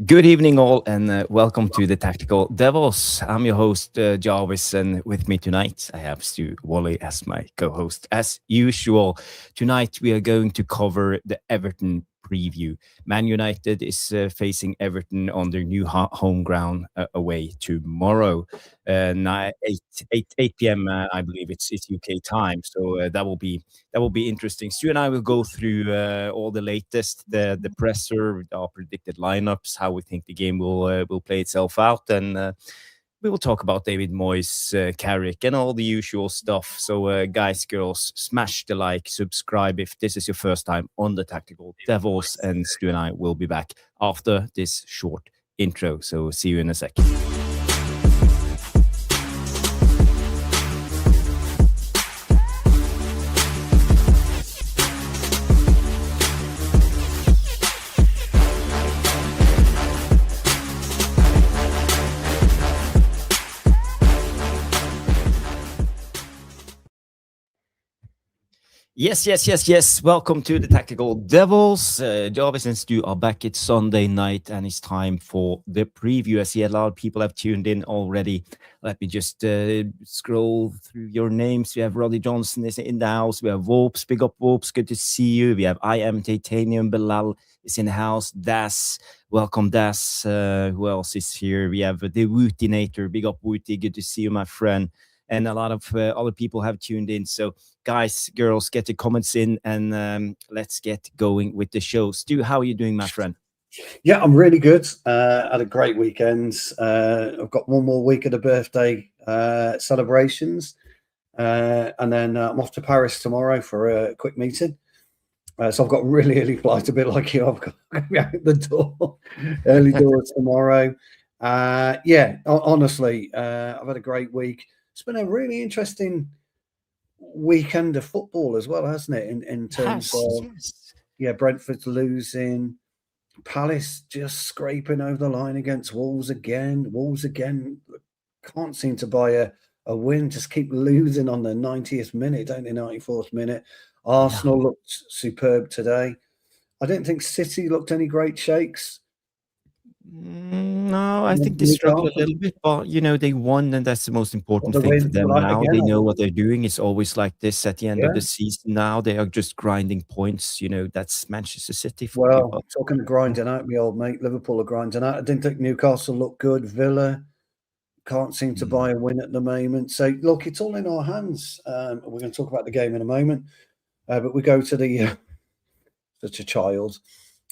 Good evening, all, and welcome to the Tactical Devils. I'm your host, Jarvis, and with me tonight, I have Stu Wally as my co host. As usual, tonight we are going to cover the Everton preview. Man United is facing Everton on their new home ground away tomorrow, 8 p.m. I believe it's UK time, so that will be interesting. Stu and I will go through all the latest, the presser, our predicted lineups, how we think the game will play itself out, and we will talk about David Moyes, Carrick, and all the usual stuff. So, guys, girls, smash the like, subscribe if this is your first time on the Tactical Devils, and Stu and I will be back after this short intro. So, see you in a second. Yes. Welcome to the Tactical Devils. Jarvis and Stu are back. It's Sunday night, and it's time for the preview. I see a lot of people have tuned in already. Let me just scroll through your names. We have Roddy Johnson is in the house. We have Wolps. Big up, Wolps. Good to see you. We have I Am Titanium. Bilal is in the house. Das. Welcome, Das. Who else is here? We have the Wootinator. Big up, Wooty. Good to see you, my friend. And a lot of other people have tuned in. So, guys, girls, get your comments in, and let's get going with the show. Stu, how are you doing, my friend? Yeah, I'm really good. Had a great weekend. I've got one more week of the birthday celebrations, and then I'm off to Paris tomorrow for a quick meeting. So I've got a really early flight, a bit like you. I've got to be out the door, early doors tomorrow. Honestly, I've had a great week. It's been a really interesting weekend of football as well, hasn't it? In terms of Brentford's losing, Palace just scraping over the line against Wolves again. Wolves again can't seem to buy a win. Just keep losing on the 90th minute, don't they? 94th minute. Arsenal looked superb today. I didn't think City looked any great shakes. No, I think they struggled a little bit, but they won, and that's the most important thing for them now. They know what they're doing. It's always like this at the end of the season. Now they are just grinding points. That's Manchester City for you. Well, talking of grinding out, my old mate, Liverpool are grinding out. I didn't think Newcastle looked good. Villa can't seem to buy a win at the moment. So, look, it's all in our hands. We're going to talk about the game in a moment. But we go to the such a child,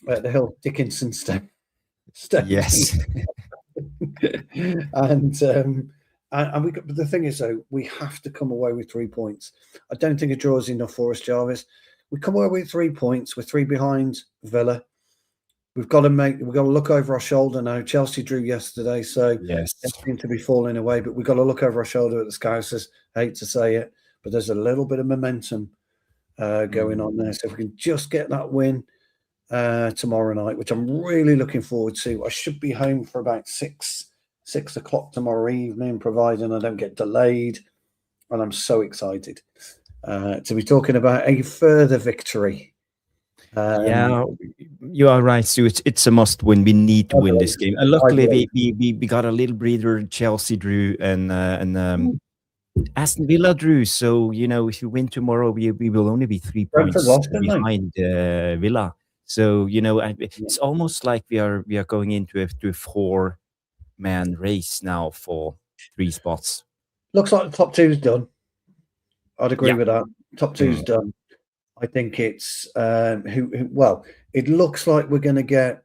the Hill Dickinson step. Yes. and we got, but the thing is, though, we have to come away with 3 points. I don't think a draw is enough for us, Jarvis. We come away with 3 points. We're 3 behind Villa. We've got to look over our shoulder now. Chelsea drew yesterday, so they seem to be falling away. But we've got to look over our shoulder at the Scousers. I hate to say it, but there's a little bit of momentum going on there. So if we can just get that win tomorrow night, which I'm really looking forward to. I should be home for about 6 o'clock tomorrow evening, providing I don't get delayed. And I'm so excited to be talking about a further victory. You are right, Stu. It's a must win. We need to win this game. And luckily, we got a little breather. Chelsea drew and Aston Villa drew. So if you win tomorrow, we will only be 3 points behind Villa. So it's almost like we are going into a 4-man race now for 3 spots. Looks like the top 2's done. I'd agree with that. Top 2's done. I think it's it looks like we're going to get.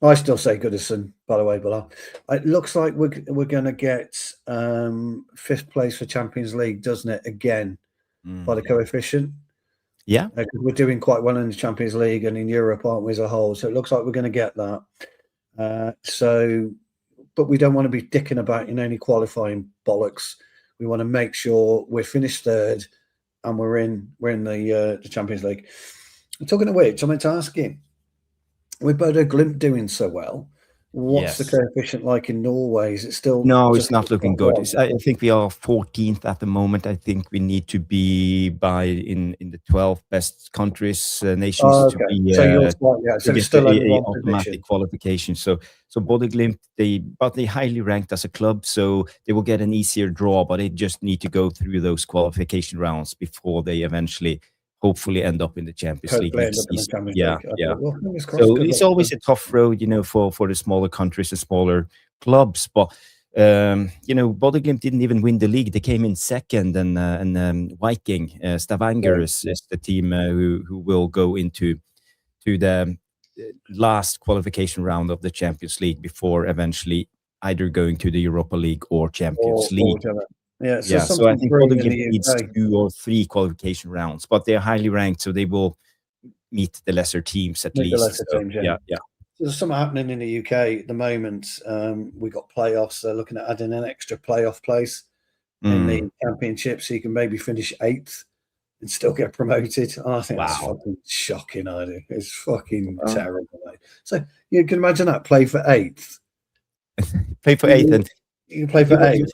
I still say Goodison, by the way, but it looks like we're going to get 5th place for Champions League, doesn't it? Again, by the coefficient. Yeah, because we're doing quite well in the Champions League and in Europe, aren't we, as a whole? So it looks like we're going to get that. But we don't want to be dicking about in any qualifying bollocks. We want to make sure we're finished 3rd and we're in the Champions League. Talking of which, I meant to ask you, with Bodo Glimt doing so well, What's the coefficient like in Norway? Is it still? No, it's not looking good. I think we are 14th at the moment. I think we need to be in the 12 best countries, nations to be So you're to it's get still only a one automatic position. qualification. So Bodø/Glimt, they highly ranked as a club, so they will get an easier draw, but they just need to go through those qualification rounds before they eventually, hopefully, end up in the Champions League next season. Yeah. Well, So it's always a tough road, for the smaller countries and smaller clubs. But Bodø/Glimt didn't even win the league; they came in second, and Viking Stavanger is the team who will go into the last qualification round of the Champions League before eventually either going to the Europa League or Champions League. So I think Bodø/Glimt needs 2 or 3 qualification rounds, but they're highly ranked, so they will meet the lesser teams at least. There's something happening in the UK at the moment. We got playoffs. They're looking at adding an extra playoff place in the Championship, so you can maybe finish 8th and still get promoted. And I think that's fucking shocking idea. It's fucking terrible. So you can imagine that, play for 8th. Play for 8th, and you can play for 8th.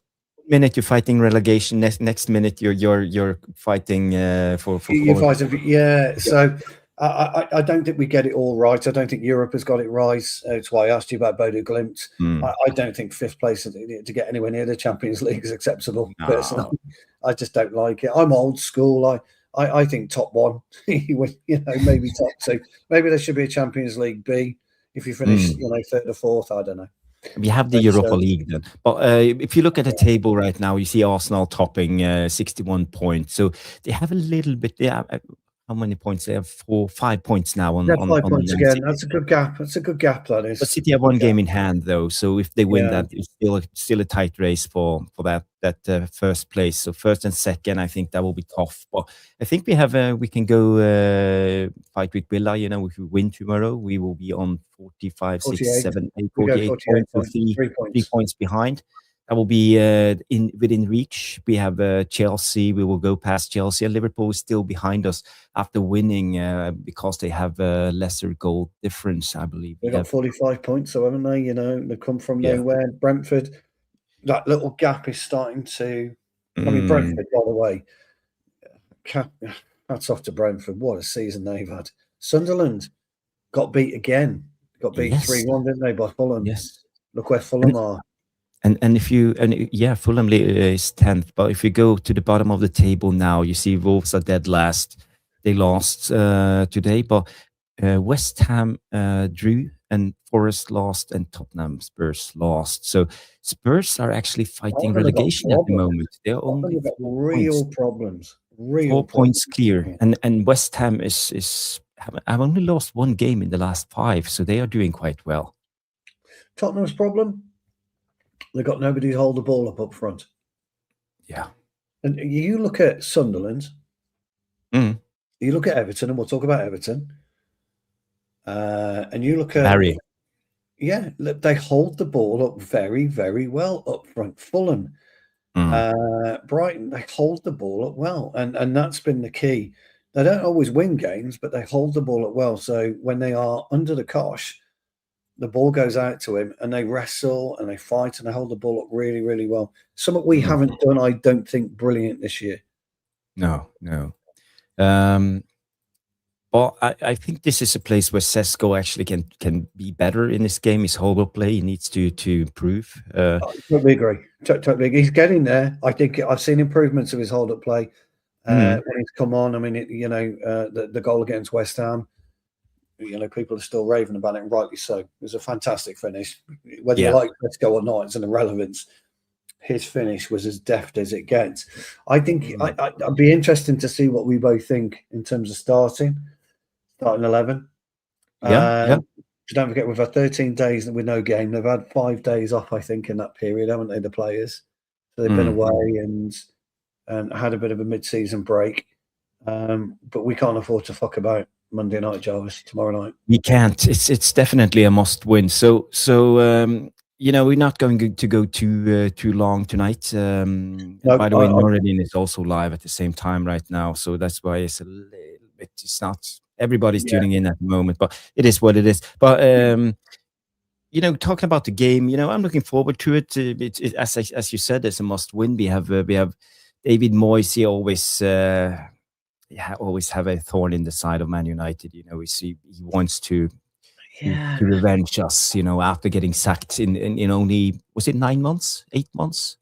Minute you're fighting relegation, next minute you're fighting for you're fighting, so I don't think we get it all right. I don't think Europe has got it right. That's why I asked you about Bodø/Glimt. I don't think 5th place to get anywhere near the Champions League is acceptable. Personally, I just don't like it. I'm old school. I think top 1, maybe top 2. Maybe there should be a Champions League B if you finish, 3rd or 4th. I don't know. We have the Europa League then. But if you look at the table right now, you see Arsenal topping 61 points. So they have a little bit. How many points? They have 5 points now on 5 points again. That's a good gap. That's a good gap, that is. But City have 1 game in hand, though. So if they win that, it's still a tight race for that first place. So first and second, I think that will be tough. But I think we can go fight with Villa. If we win tomorrow, we will be on 45, 6, 7, 8, 48 points, so 3 points behind. That will be within reach. We have Chelsea. We will go past Chelsea, and Liverpool is still behind us after winning because they have a lesser goal difference, I believe. They got 45 points, so haven't they? They come from nowhere. Brentford, that little gap is starting to. I mean, Brentford, by the way, hats off to Brentford. What a season they've had. Sunderland got beat again. Got beat 3-1, didn't they, by Fulham? Yes. Look where Fulham are. And Fulham is 10th. But if you go to the bottom of the table now, you see Wolves are dead last. They lost today, but West Ham drew, and Forest lost, and Tottenham Spurs lost. So Spurs are actually fighting relegation at the moment. They're only got real problems. 4 points clear, and West Ham have only lost 1 game in the last 5, so they are doing quite well. Tottenham's problem. They've got nobody to hold the ball up front. Yeah. And you look at Sunderland, you look at Everton, and we'll talk about Everton. And you look at Barry. Yeah, they hold the ball up very, very well up front. Fulham, Brighton, they hold the ball up well. And that's been the key. They don't always win games, but they hold the ball up well. So when they are under the cosh, the ball goes out to him, and they wrestle and they fight and they hold the ball up really, really well. Something we haven't done, I don't think, brilliant this year. No. But I think this is a place where Šeško actually can be better in this game. His hold-up play, he needs to improve. I totally agree. Totally, he's getting there. I think I've seen improvements of his hold-up play when he's come on. I mean, the goal against West Ham. People are still raving about it, and rightly so. It was a fantastic finish. Whether you like Šeško or not, it's an irrelevance. His finish was as deft as it gets. I think I'd be interesting to see what we both think in terms of starting 11. Don't forget, we've had 13 days with no game. They've had 5 days off, I think, in that period, haven't they, the players? So they've been away and had a bit of a mid-season break. But we can't afford to fuck about Monday night, Jarvis, tomorrow night. We can't. It's definitely a must win. So we're not going to go too long tonight. By the way, Norredin is also live at the same time right now, so that's why it's a little bit. It's not everybody's tuning in at the moment, but it is what it is. But talking about the game, I'm looking forward to it. As you said, it's a must-win. We have David Moyes. He always have a thorn in the side of Man United. He wants to revenge us. After getting sacked in only, was it 9 months, 8 months?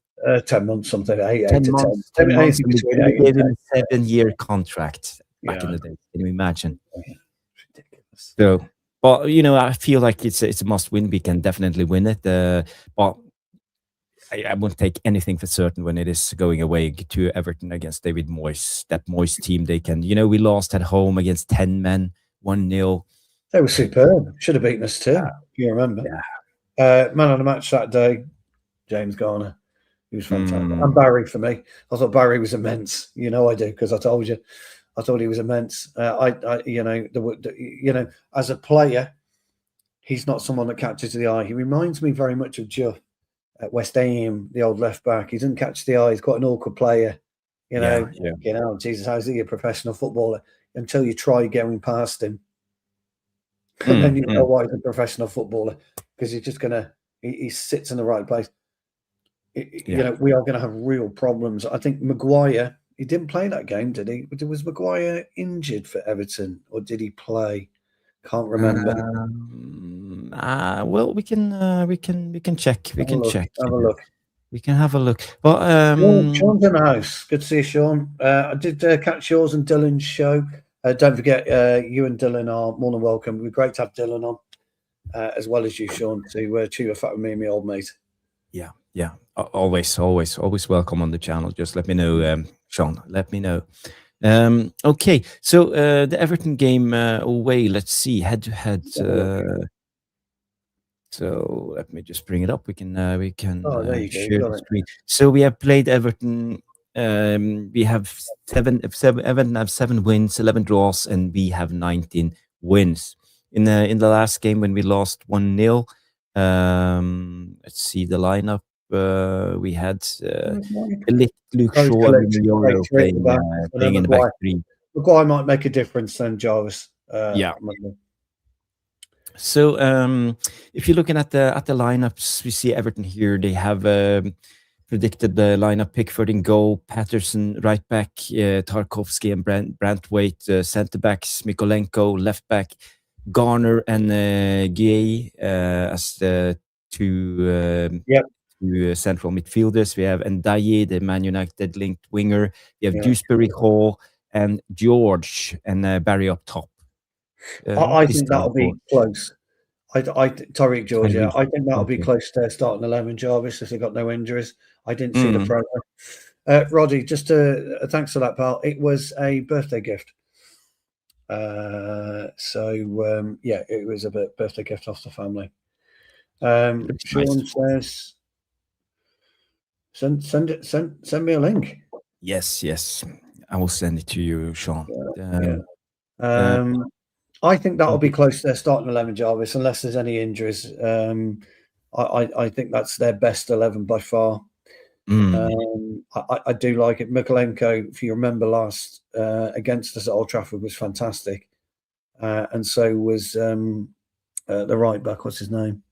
10 months, something. 8 10 to months. 10. 10 months. We gave him Yeah. a 7-year contract back in the day. Can you imagine? Ridiculous. So, but I feel like it's a must-win. We can definitely win it. But I won't take anything for certain when it is going away to Everton against David Moyes. That Moyes team, they can. We lost at home against 10 men, 1-0. They were superb. Should have beaten us too. If you remember. Yeah. Man of the match that day, James Garner. He was fantastic. And Barry for me. I thought Barry was immense. I do, because I told you. I thought he was immense. As a player, he's not someone that catches the eye. He reminds me very much of Joe at West Ham, the old left back. He doesn't catch the eye. He's quite an awkward player. Jesus, how's he a professional footballer? Until you try going past him. And then you know why he's a professional footballer, because he's just he sits in the right place. We are going to have real problems. I think Maguire, he didn't play that game, did he? Was Maguire injured for Everton, or did he play? Can't remember. Well, we can check. We can check. Have a look. We can have a look. But Sean's in the house. Good to see you, Sean. I did catch yours and Dylan's show. Don't forget, you and Dylan are more than welcome. It'd be great to have Dylan on, as well as you, Sean, to chew a fat with me and my old mate. Yeah. Always welcome on the channel. Just let me know, Sean. Let me know. Okay, so the Everton game away. Let's see, head to head. So let me just bring it up. We can share the screen. So we have played Everton. We have Everton have 7 wins, 11 draws, and we have 19 wins. In the last game when we lost 1-0. Let's see the lineup. We had Luke Shaw and Muriel playing in the back three. Maguire might make a difference then, Jarvis. So if you're looking at the lineups, we see Everton here. They have predicted the lineup: Pickford in goal, Patterson right back, Tarkovsky and Brantwaite centre backs, Mykolenko left back, Garner and Gueye as the two central midfielders. We have Ndiaye, the Man United linked winger. We have Dewsbury, Hall, and George, and Barry up top. I think that'll be close. Tariq George, I think that'll be close to starting 11, Jarvis, if they got no injuries. I didn't see the program. Roddy, just thanks for that, pal. It was a birthday gift. It was a birthday gift off the family. Sean says, send me a link. Yes, I will send it to you, Sean. I think that'll be close to their starting 11, Jarvis, unless there's any injuries. I think that's their best 11 by far. I do like it. Mykolenko, if you remember last against us at Old Trafford, was fantastic, and so was the right back. What's his name?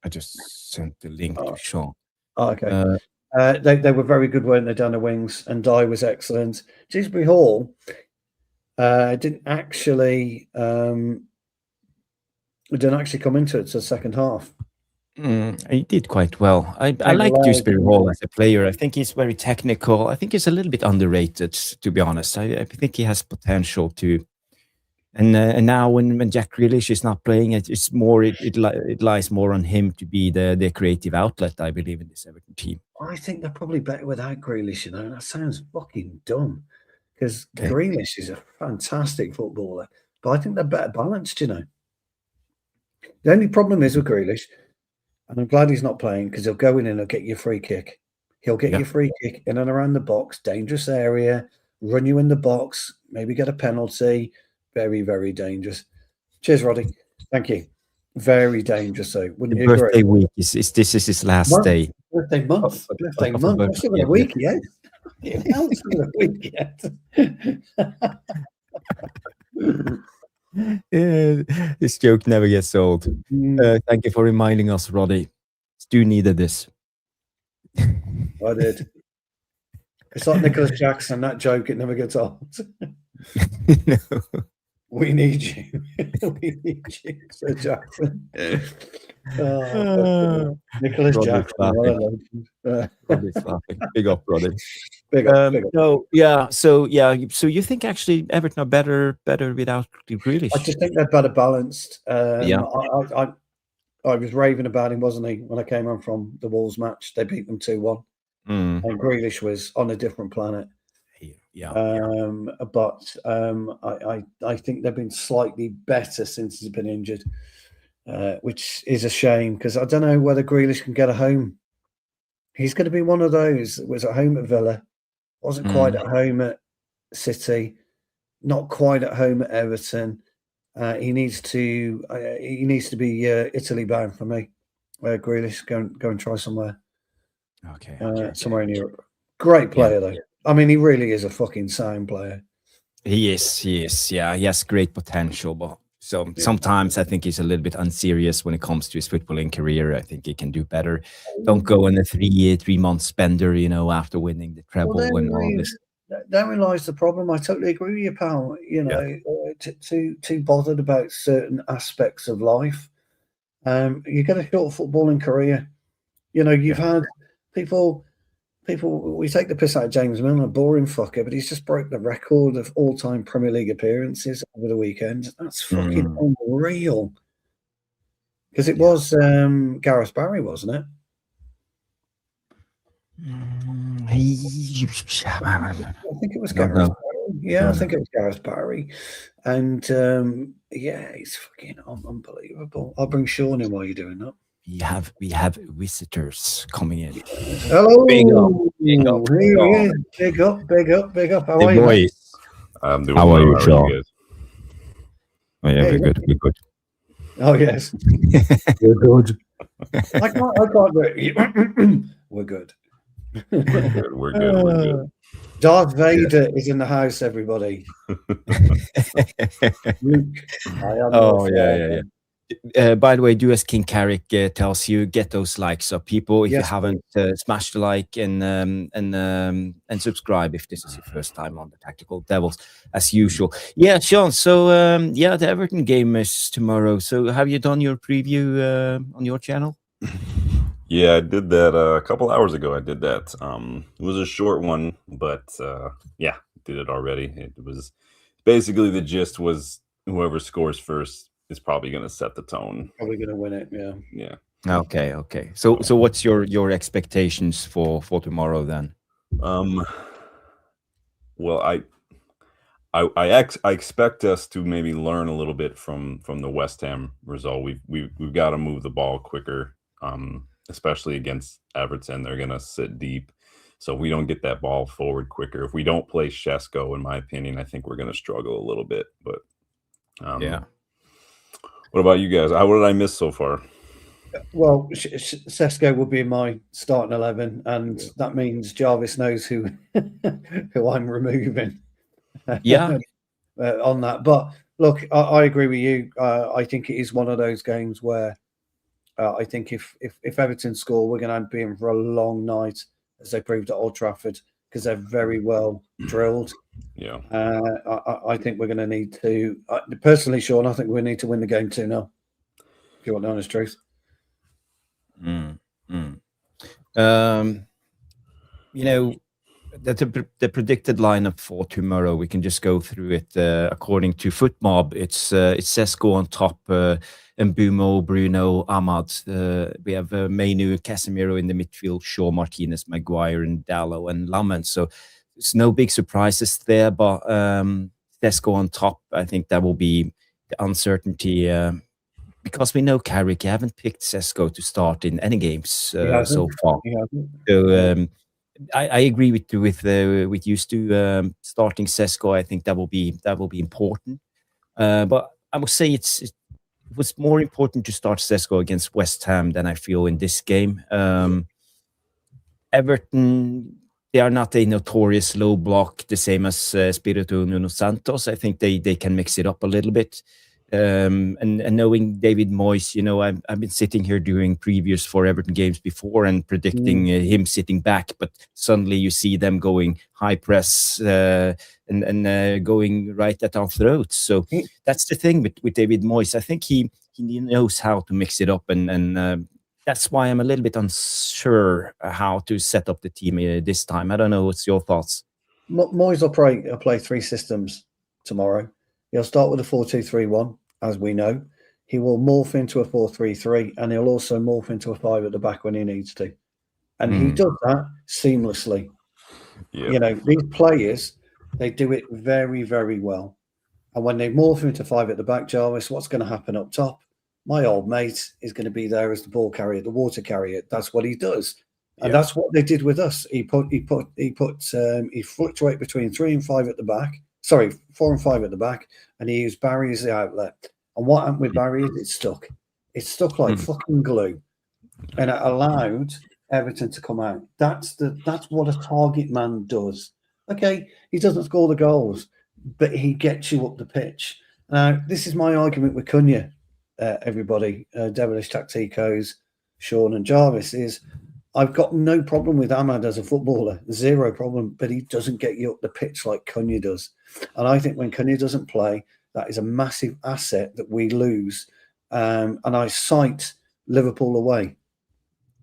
I just sent the link to Sean. Okay. They were very good, weren't they, down the wings? And Dye was excellent. Dewsbury Hall didn't actually come into it to the second half. He did quite well. I like Dewsbury Hall as a player. I think he's very technical. I think he's a little bit underrated, to be honest. I think he has potential to. And now when Jack Grealish is not playing, it's more. It lies more on him to be the creative outlet, I believe, in this Everton team. I think they're probably better without Grealish. That sounds fucking dumb, because Grealish is a fantastic footballer, but I think they're better balanced. The only problem is with Grealish, and I'm glad he's not playing, because he'll go in and he'll get you a free kick. He'll get you a free kick in and around the box, dangerous area, run you in the box, maybe get a penalty. Very, very dangerous. Cheers, Roddy. Thank you. Very dangerous, though. Wouldn't you agree? Birthday week is his last day. Birthday month. Birthday month. That's still a week yet. Still a week yet. This joke never gets old. Thank you for reminding us, Roddy. Stu needed this. I did. It's like Nicholas Jackson, that joke, it never gets old. No. We need you. We need you, Sir Jackson. Nicholas Roddy's Jackson. laughing. Roddy's laughing. Big up, Roddy. Big up, big up. So you think actually Everton are better without Grealish? I just think they're better balanced. Yeah. I was raving about him, wasn't he, when I came on from the Wolves match? They beat them 2-1. And Grealish was on a different planet. But I think they've been slightly better since he's been injured, which is a shame because I don't know whether Grealish can get a home. He's going to be one of those that was at home at Villa, wasn't quite at home at City, not quite at home at Everton. He needs to be Italy bound for me. Grealish, go and try somewhere. Okay. Somewhere in Europe. Great player though. I mean, he really is a fucking sound player. He is. Yeah, he has great potential, but sometimes I think he's a little bit unserious when it comes to his footballing career. I think he can do better. Don't go on a 3-month spender, after winning the treble and all this. Therein lies the problem. I totally agree with you, pal. Too bothered about certain aspects of life. You get a short footballing career. You've had people. We take the piss out of James Milner, boring fucker, but he's just broke the record of all-time Premier League appearances over the weekend. That's fucking unreal. Because it was Gareth Barry, wasn't it? I think it was Gareth Barry. Yeah, I think it was Gareth Barry. And he's fucking unbelievable. I'll bring Sean in while you're doing that. We have visitors coming in. Hello. Big up. How are you? Moyes. I'm doing How are you, Sean? Oh, yeah, we're good. Oh yes. We're good. I can't We're good. We're good. Darth Vader is in the house, everybody. Luke, yeah. By the way, do as King Carrick tells you, get those likes up, people. If you haven't, smash the like and subscribe if this is your first time on the Tactical Devils, as usual. Yeah, Sean. So the Everton game is tomorrow. So have you done your preview on your channel? Yeah, I did that a couple hours ago. I did that. It was a short one, but did it already. It was basically the gist was whoever scores first is probably going to set the tone. Probably going to win it. Yeah. Okay. So what's your expectations for tomorrow then? Well, I expect us to maybe learn a little bit from the West Ham result. We've got to move the ball quicker, especially against Everton. They're going to sit deep, so we don't get that ball forward quicker. If we don't play Šeško, in my opinion, I think we're going to struggle a little bit. But what about you guys? What did I miss so far? Well, Šeško will be in my starting 11, and that means Jarvis knows who I'm removing. Yeah. On that. But look, I agree with you. I think it is one of those games where I think if Everton score, we're going to be in for a long night, as they proved at Old Trafford, because they're very well drilled. Yeah. I think we're going to need to, personally, Sean, I think we need to win the game 2-0, if you want the honest truth. The predicted lineup for tomorrow, we can just go through it. According to FootMob, it's Šeško on top, Mbumo, Bruno, Ahmad. We have Mainu, Casemiro in the midfield, Shaw, Martinez, Maguire, and Dallo and Lamont. So it's no big surprises there, but Šeško on top, I think that will be the uncertainty. Because we know Carrick, you haven't picked Šeško to start in any games so far. So I agree with you, Stu. Starting Šeško, I think that will be important. But I would say it was more important to start Šeško against West Ham than I feel in this game. Everton, they are not a notorious low block, the same as Espirito Nuno Santos. I think they can mix it up a little bit. and knowing David Moyes, I've been sitting here doing previews for Everton games before and predicting him sitting back, but suddenly you see them going high press and going right at our throats. So that's the thing with David Moyes. I think he knows how to mix it up, and that's why I'm a little bit unsure how to set up the team this time. I don't know. What's your thoughts? Moyes will play three systems tomorrow. He'll start with a 4-2-3-1, as we know. He will morph into a 4-3-3, and he'll also morph into a 5 at the back when he needs to. And he does that seamlessly. Yep. These players, they do it very, very well. And when they morph into 5 at the back, Jarvis, what's going to happen up top? My old mate is going to be there as the ball carrier, the water carrier. That's what he does. And that's what they did with us. He fluctuated between 3 and 5 at the back. Sorry, 4 and 5 at the back, and he used Barry as the outlet. And what happened with Barry is it stuck. It stuck like fucking glue, and it allowed Everton to come out. That's what a target man does. Okay, he doesn't score the goals, but he gets you up the pitch. Now, this is my argument with Cunha, everybody, Devilish Tacticos, Sean and Jarvis, is I've got no problem with Ahmad as a footballer, zero problem, but he doesn't get you up the pitch like Cunha does. And I think when Cunha doesn't play, that is a massive asset that we lose. And I cite Liverpool away.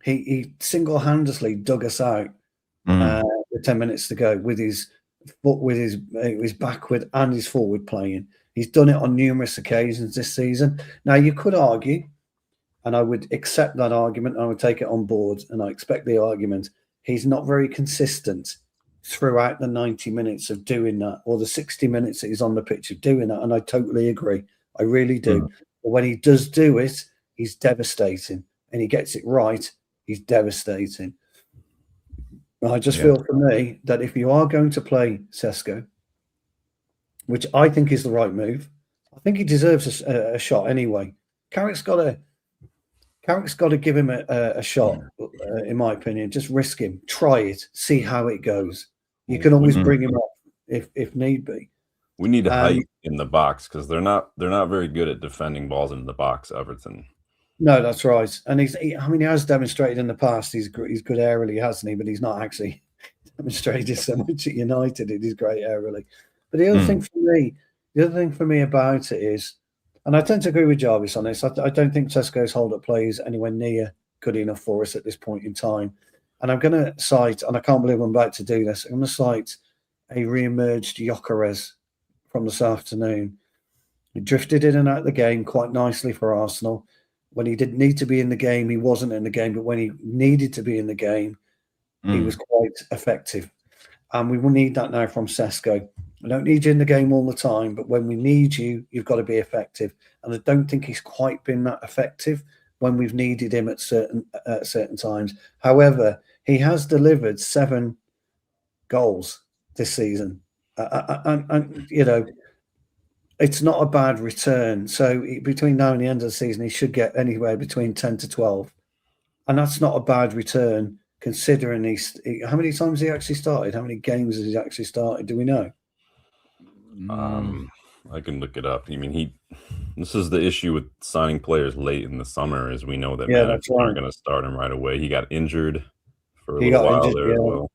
He single-handedly dug us out with 10 minutes to go with his backward and his forward playing. He's done it on numerous occasions this season. Now, you could argue, and I would accept that argument, and I would take it on board, and I expect the argument, he's not very consistent throughout the 90 minutes of doing that, or the 60 minutes that he's on the pitch of doing that, and I totally agree. I really do. But when he does do it, he's devastating, and he gets it right, he's devastating. And I just feel for me that if you are going to play Šeško, which I think is the right move, I think he deserves a shot anyway. Carrick's got to give him a shot, in my opinion. Just risk him, try it, see how it goes. You can always bring him up if need be. We need height in the box because they're not very good at defending balls in the box, Everton. No, that's right. And he has demonstrated in the past he's good aerially, hasn't he? But he's not actually demonstrated so much at United. It is great aerially. But the other thing for me about it is, and I tend to agree with Jarvis on this, I don't think Šeško's hold-up play is anywhere near good enough for us at this point in time. And I'm going to cite, and I can't believe I'm about to do this, I'm going to cite a re-emerged Gyökeres from this afternoon. He drifted in and out of the game quite nicely for Arsenal. When he didn't need to be in the game, he wasn't in the game. But when he needed to be in the game, he was quite effective. And we will need that now from Šeško. I don't need you in the game all the time, but when we need you, you've got to be effective. And I don't think he's quite been that effective when we've needed him at certain times. However, he has delivered 7 goals this season. And it's not a bad return. So between now and the end of the season, he should get anywhere between 10 to 12. And that's not a bad return considering how many times he actually started? How many games has he actually started? Do we know? I can look it up. I mean, this is the issue with signing players late in the summer, is we know that managers aren't going to start him right away. He got injured for a little while there as well.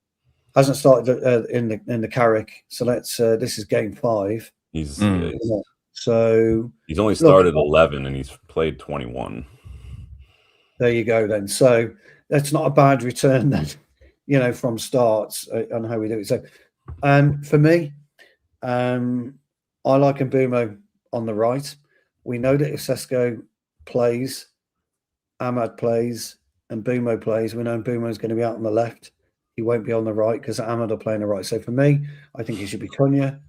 Hasn't started in the Carrick. So this is game 5. So he's only started 11 and he's played 21. There you go then. So that's not a bad return then, from starts on how we do it. So for me, I like Mbeumo on the right. We know that if Šeško plays, Ahmad plays, and Mbeumo plays, we know Mbeumo is going to be out on the left. He won't be on the right because Ahmad will play on the right. So for me, I think he should be Cunha.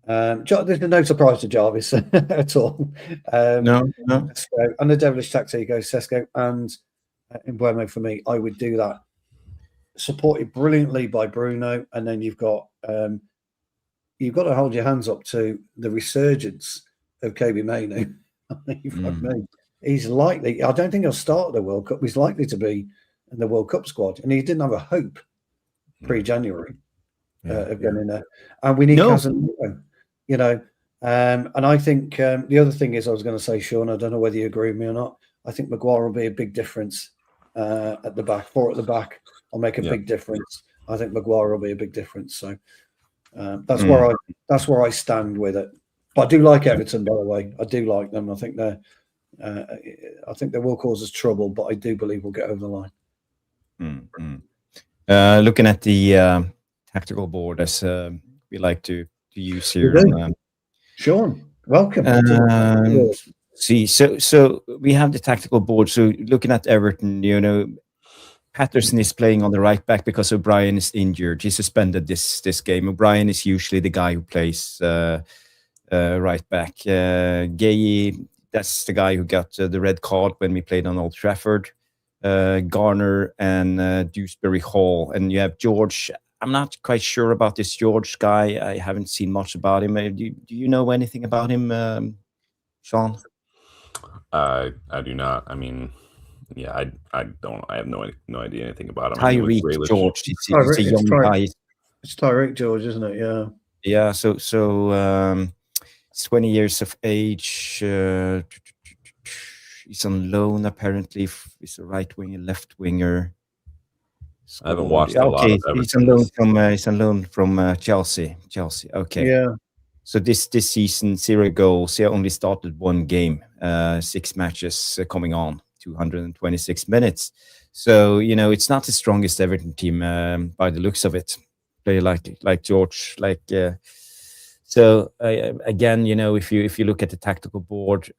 There's no surprise to Jarvis at all. No. And the devilish tactic goes Šeško and Mbeumo for me. I would do that. Supported brilliantly by Bruno, and then you've got to hold your hands up to the resurgence of Kobe Mainoo. He's likely. I don't think he'll start the World Cup. He's likely to be in the World Cup squad, and he didn't have a hope pre-January of getting there. And we need Casemiro. And I think the other thing is, I was going to say, Sean, I don't know whether you agree with me or not. I think Maguire will be a big difference at the back. 4 at the back will make a big difference. I think Maguire will be a big difference. So that's where I stand with it. But I do like Everton, by the way. I do like them. I think they will cause us trouble, but I do believe we'll get over the line. Looking at the tactical board, as we like to use here. Sean, welcome. So we have the tactical board. So looking at Everton, Patterson is playing on the right back because O'Brien is injured. He's suspended this game. O'Brien is usually the guy who plays right back. Gay, that's the guy who got the red card when we played on Old Trafford. Garner and Dewsbury Hall. And you have George. I'm not quite sure about this George guy. I haven't seen much about him. Do you know anything about him, Sean? I do not. I mean, yeah, I don't. I have no idea anything about him. Tyreek George. He's a young guy. It's Tyreek George, isn't it? Yeah. Yeah. So 20 years of age. He's on loan apparently. He's a right winger, left winger. I haven't watched a lot of Everton. He's on loan from Chelsea. Okay. Yeah. So this season, 0 goals. He only started 1 game, 6 matches coming on, 226 minutes. So it's not the strongest Everton team by the looks of it. Play like George, So again, if you look at the tactical board,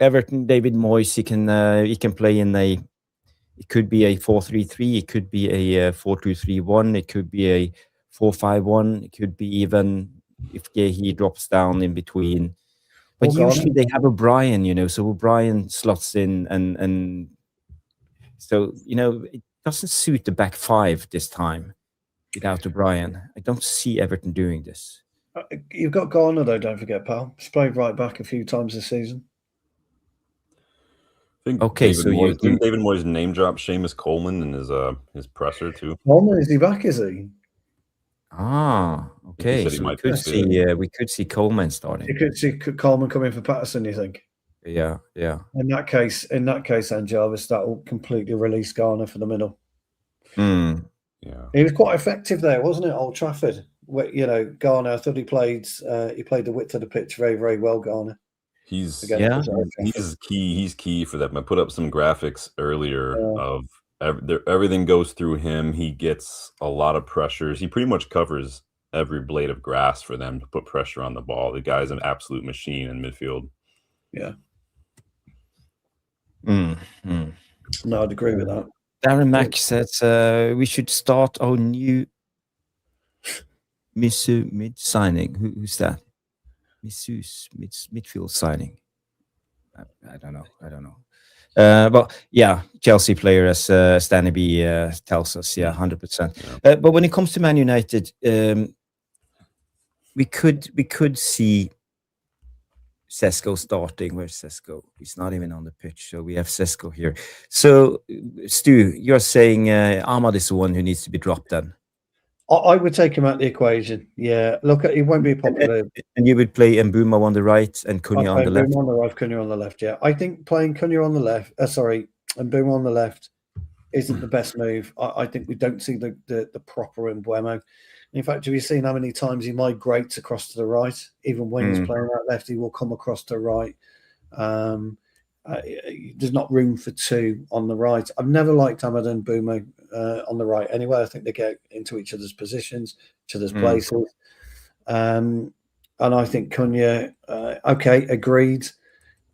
Everton, David Moyes, he can play in it could be a 4-3-3, it could be a 4-2-3-1, it could be a 4-5-1, it could be even if he drops down in between. But usually they have O'Brien, so O'Brien slots in and so it doesn't suit the back 5 this time without O'Brien. I don't see Everton doing this. You've got Garner though, don't forget, pal. He's played right back a few times this season. Okay, David Moyes name drop Seamus Coleman in his presser too. Coleman, is he back? Is he? Ah, okay. So we could see Coleman starting. You could see Coleman coming for Patterson. You think? Yeah. In that case, and Jarvis, that will completely release Garner for the middle. Yeah, he was quite effective there, wasn't it? Old Trafford. Garner. I thought he played the width of the pitch very, very well. Garner. He's key. He's key for that. I put up some graphics earlier of everything goes through him. He gets a lot of pressures. He pretty much covers every blade of grass for them to put pressure on the ball. The guy's an absolute machine in midfield. Yeah. No, I'd agree with that. Darren Mack says we should start our new mid signing. Who's that? Midfield signing. I don't know. But yeah, Chelsea player, as Stanley B tells us. Yeah, 100%. But when it comes to Man United, we could see Šeško starting. Where's Šeško? He's not even on the pitch. So we have Šeško here. So Stu, you're saying Ahmad is the one who needs to be dropped then? I would take him out of the equation. Yeah, look, it won't be popular. And you would play Mbeumo on the right and Cunha on the left. On the right, Cunha on the left. Yeah, I think playing Cunha on the left. Mbeumo on the left isn't the best move. I think we don't see the proper Mbeumo. In fact, have you seen how many times he migrates across to the right? Even when he's playing out left, he will come across to the right. There's not room for 2 on the right. I've never liked Ahmad and Mbeumo on the right anyway. I think they get into each other's positions, each other's places. And I think Cunha, okay, agreed.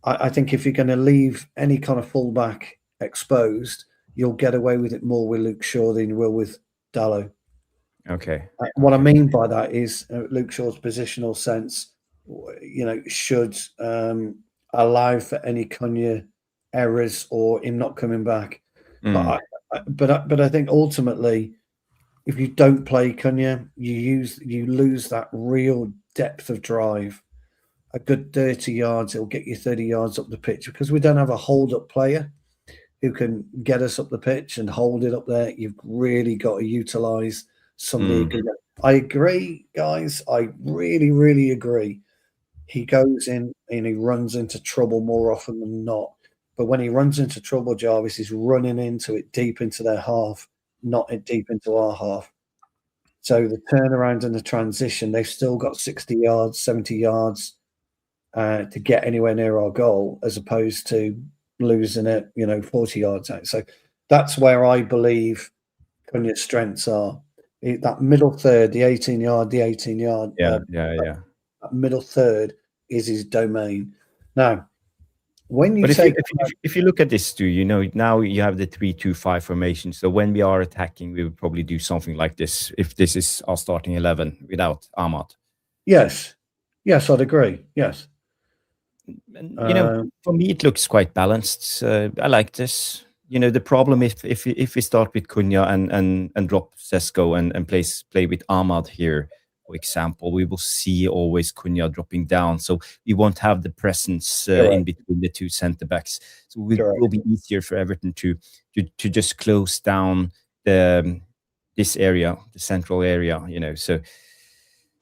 I think if you're going to leave any kind of fullback exposed, you'll get away with it more with Luke Shaw than you will with Dalot. Okay. What I mean by that is Luke Shaw's positional sense, should allow for any Cunha errors or him not coming back. But I think ultimately, if you don't play Cunha, you lose that real depth of drive. A good 30 yards, it'll get you 30 yards up the pitch, because we don't have a hold-up player who can get us up the pitch and hold it up there. You've really got to utilise somebody who can. I agree, guys. I really, really agree he goes in and he runs into trouble more often than not. But when he runs into trouble, Jarvis is running into it deep into their half, not deep into our half. So the turnaround and the transition, they've still got 60 yards, 70 yards to get anywhere near our goal, as opposed to losing it, 40 yards out. So that's where I believe Cunha's strengths are. That middle third, the 18-yard. Yeah. That middle third is his domain. Now, when you But take, if you look at this, Stu, now you have the 3-2-5 formation. So when we are attacking, we would probably do something like this if this is our starting 11 without Ahmad. yes, I'd agree. Yes, And, for me, it looks quite balanced. I like this. The problem if we start with Cunha and drop Šeško and play with Ahmad here, for example, we will see always Cunha dropping down. So we won't have the presence in between the two centre backs. So it will be easier for Everton to just close down this area, the central area. So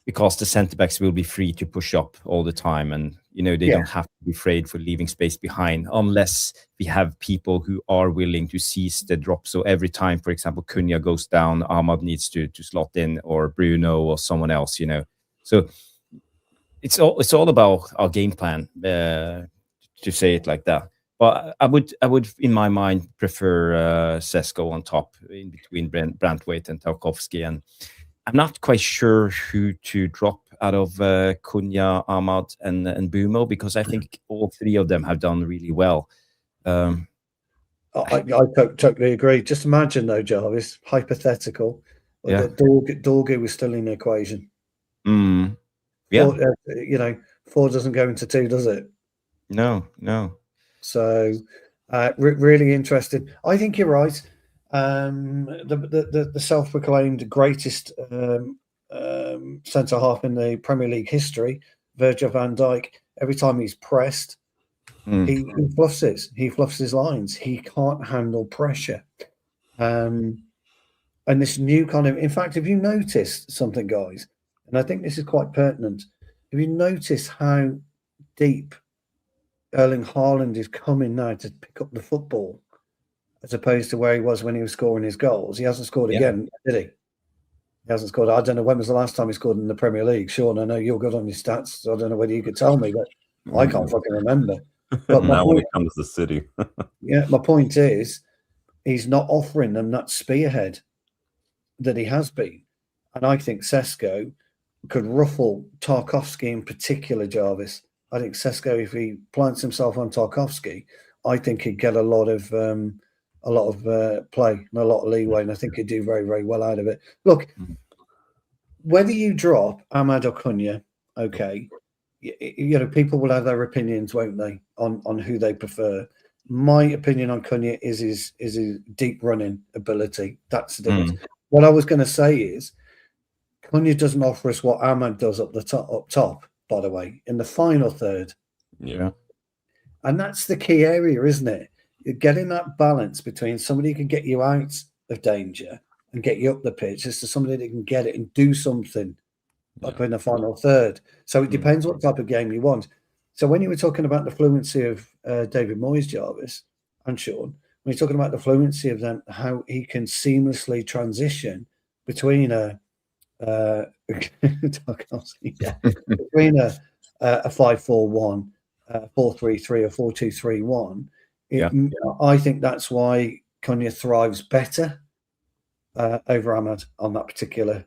because the centre backs will be free to push up all the time, and they don't have to be afraid for leaving space behind, unless we have people who are willing to seize the drop. So every time, for example, Cunha goes down, Ahmad needs to slot in, or Bruno or someone else. So it's all about our game plan, to say it like that. But I would in my mind prefer Šeško on top in between Brantwaite and Tarkowski, and I'm not quite sure who to drop out of Cunha, Ahmad, and Bumo, because I think all three of them have done really well. I totally agree. Just imagine, though, Jarvis, hypothetical, that Dorgu was still in the equation. Yeah. 4 doesn't go into 2, does it? No. So, really interesting. I think you're right. The self-proclaimed greatest centre half in the Premier League history, Virgil van Dijk, every time he's pressed, he fluffs his lines. He can't handle pressure. And this new kind of, in fact, if you notice something, guys, and I think this is quite pertinent, if you notice how deep Erling Haaland is coming now to pick up the football, as opposed to where he was when he was scoring his goals. He hasn't scored again, did he? He hasn't scored. I don't know when was the last time he scored in the Premier League. Sean, I know you're good on your stats, so I don't know whether you could tell me, but I can't fucking remember. But now when it comes to City. My point is, he's not offering them that spearhead that he has been. And I think Šeško could ruffle Tarkowski in particular, Jarvis. I think Šeško, if he plants himself on Tarkowski, I think he'd get a lot of play and a lot of leeway, and I think he'd do very, very well out of it. Look, whether you drop Ahmad or Cunha, okay, people will have their opinions, won't they, on who they prefer. My opinion on Cunha is his deep running ability. That's the difference. What I was going to say is, Cunha doesn't offer us what Ahmad does up top, by the way, in the final third. Yeah. And that's the key area, isn't it? You're getting that balance between somebody who can get you out of danger and get you up the pitch as to somebody that can get it and do something up in the final third. So it depends what type of game you want. So when you were talking about the fluency of David Moyes, Jarvis, and Sean, when you're talking about the fluency of them, how he can seamlessly transition between between a 5-4-1, 4-3-3 or 4-2-3-1. I think that's why Cunha thrives better over Ahmad on that particular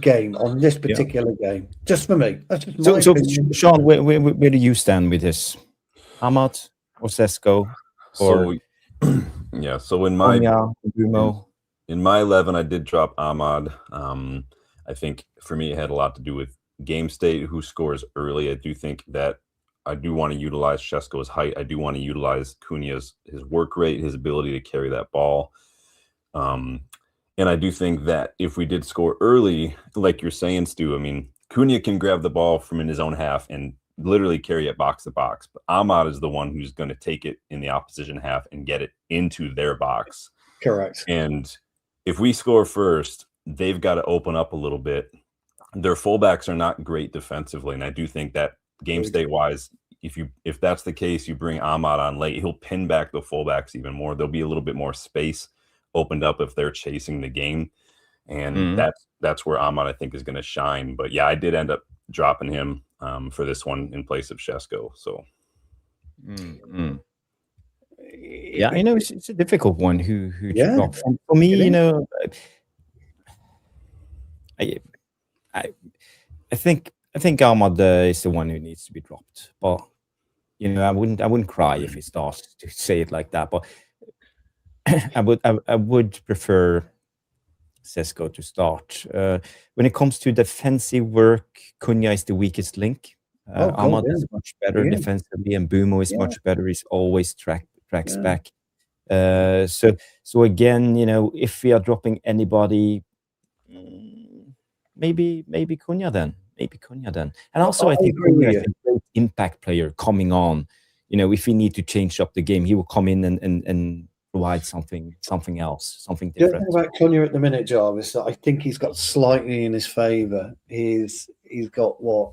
game, on this particular game. Just for me. That's just my opinion. Sean, where do you stand with this? Ahmad or Šeško? So in my Bruno? In my 11, I did drop Ahmad. I think for me, it had a lot to do with game state, who scores early. I do think that I do want to utilize Šeško's height. I do want to utilize Cunha's his work rate, his ability to carry that ball. And I do think that if we did score early, like you're saying, Stu, I mean, Cunha can grab the ball from in his own half and literally carry it box to box. But Ahmad is the one who's going to take it in the opposition half and get it into their box. Correct. And if we score first, they've got to open up a little bit. their fullbacks are not great defensively, and I do think that game state wise, if that's the case, you bring Ahmad on late, he'll pin back the fullbacks even more. There'll be a little bit more space opened up if they're chasing the game, and that's where Ahmad I think is going to shine. But yeah, I did end up dropping him for this one in place of Šeško. So yeah, it's a difficult one. Who to drop? For me, I think Ahmad is the one who needs to be dropped. But I wouldn't cry if he starts to say it like that. But I would prefer Šeško to start. When it comes to defensive work, Cunha is the weakest link. Ahmad is much better defensively, and Bumo is much better. He's always tracks back. So again, if we are dropping anybody, maybe Cunha then. And also, I think Cunha is a great impact player coming on. If we need to change up the game, he will come in and provide something else, something different. The thing about Cunha at the minute, Jarvis, that I think he's got slightly in his favour. He's got what,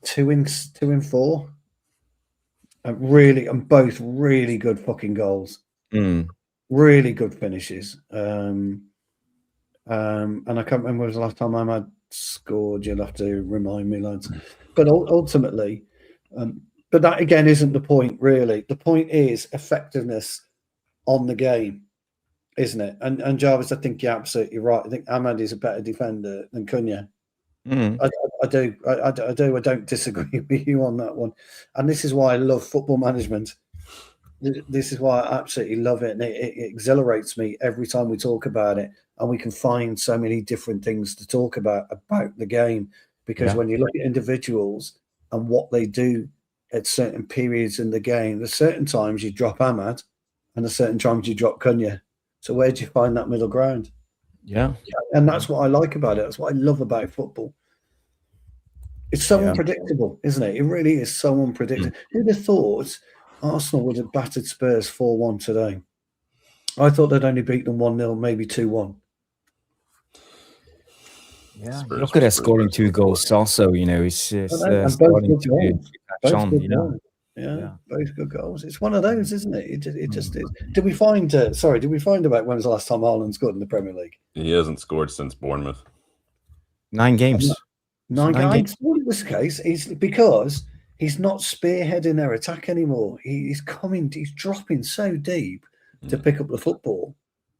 2 in 4, and both really good fucking goals, really good finishes. And I can't remember when was the last time Ahmad scored. You'll have to remind me, lads. But ultimately, but that again isn't the point, really. The point is effectiveness on the game, isn't it? And Jarvis, I think you're absolutely right. I think Ahmad is a better defender than Cunha. I do. I don't disagree with you on that one. And this is why I love football management. This is why I absolutely love it. And it exhilarates me every time we talk about it. And we can find so many different things to talk about the game. Because when you look at individuals and what they do at certain periods in the game, there's certain times you drop Ahmad and there's certain times you drop Cunha. So where do you find that middle ground? Yeah. And that's what I like about it. That's what I love about football. It's so unpredictable, isn't it? It really is so unpredictable. Who'd have thought Arsenal would have battered Spurs 4-1 today? I thought they'd only beat them 1-0, maybe 2-1. Yeah, look at us scoring 2 goals also, it's starting to catch on, both good goals. It's one of those, isn't it? It just is. Did we find about when was the last time Haaland scored in the Premier League? He hasn't scored since Bournemouth. 9 games. 9 games. I thought it was the case. Because he's not spearheading their attack anymore. He's dropping so deep to pick up the football,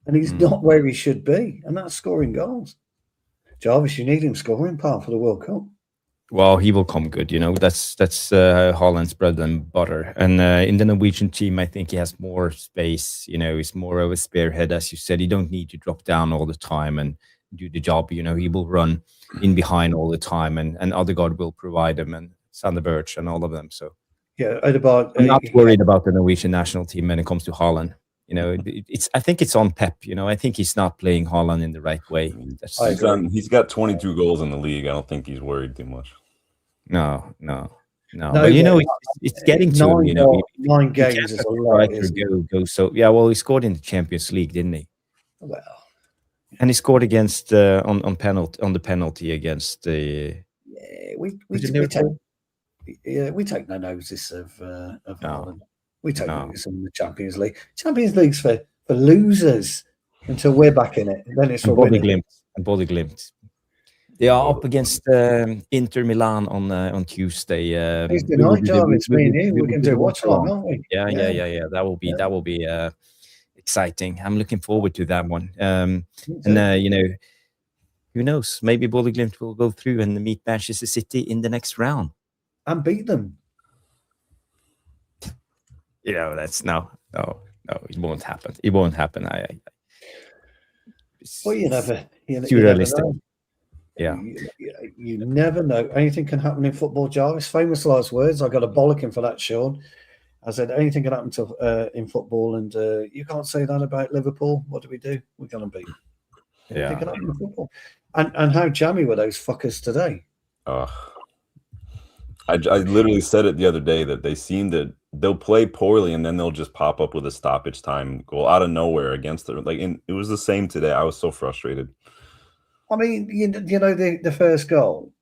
and he's not where he should be, and that's scoring goals. Jarvis, you need him scoring, pal, for the World Cup. Well, he will come good, That's Haaland's bread and butter. And in the Norwegian team, I think he has more space. He's more of a spearhead, as you said. He don't need to drop down all the time and do the job. He will run in behind all the time, and Odegaard will provide him, and Sander Berge and all of them. So yeah, I'm not worried about the Norwegian national team when it comes to Haaland. I think it's on Pep. I think he's not playing Haaland in the right way. He's got 22 goals in the league. I don't think he's worried too much. No. But it's getting to him. 9 games is a lot. Go. So he scored in the Champions League, didn't he? Well, and he scored against on the penalty against the. We take no notice of Haaland. We take notice in the Champions League. Champions League's for losers until we're back in it. Then it's for winning. Body glimpse. They are up against Inter Milan on Tuesday. Tuesday night, Jarvis. Me and you, we can do watch along, aren't we? Yeah. That will be exciting. I'm looking forward to that one. And who knows? Maybe Body Glimt will go through and meet Manchester City in the next round and beat them. That's no. It won't happen. It won't happen. Well, you never. Too realistic. Yeah. You never know. Anything can happen in football, Jarvis. Famous last words. I got a bollocking for that, Sean. I said anything can happen in football, and you can't say that about Liverpool. What do? We're going to beat. Anything can happen in football. And how jammy were those fuckers today? I literally said it the other day that they'll play poorly and then they'll just pop up with a stoppage time goal out of nowhere against it. It was the same today. I was so frustrated. I mean, you know the first goal,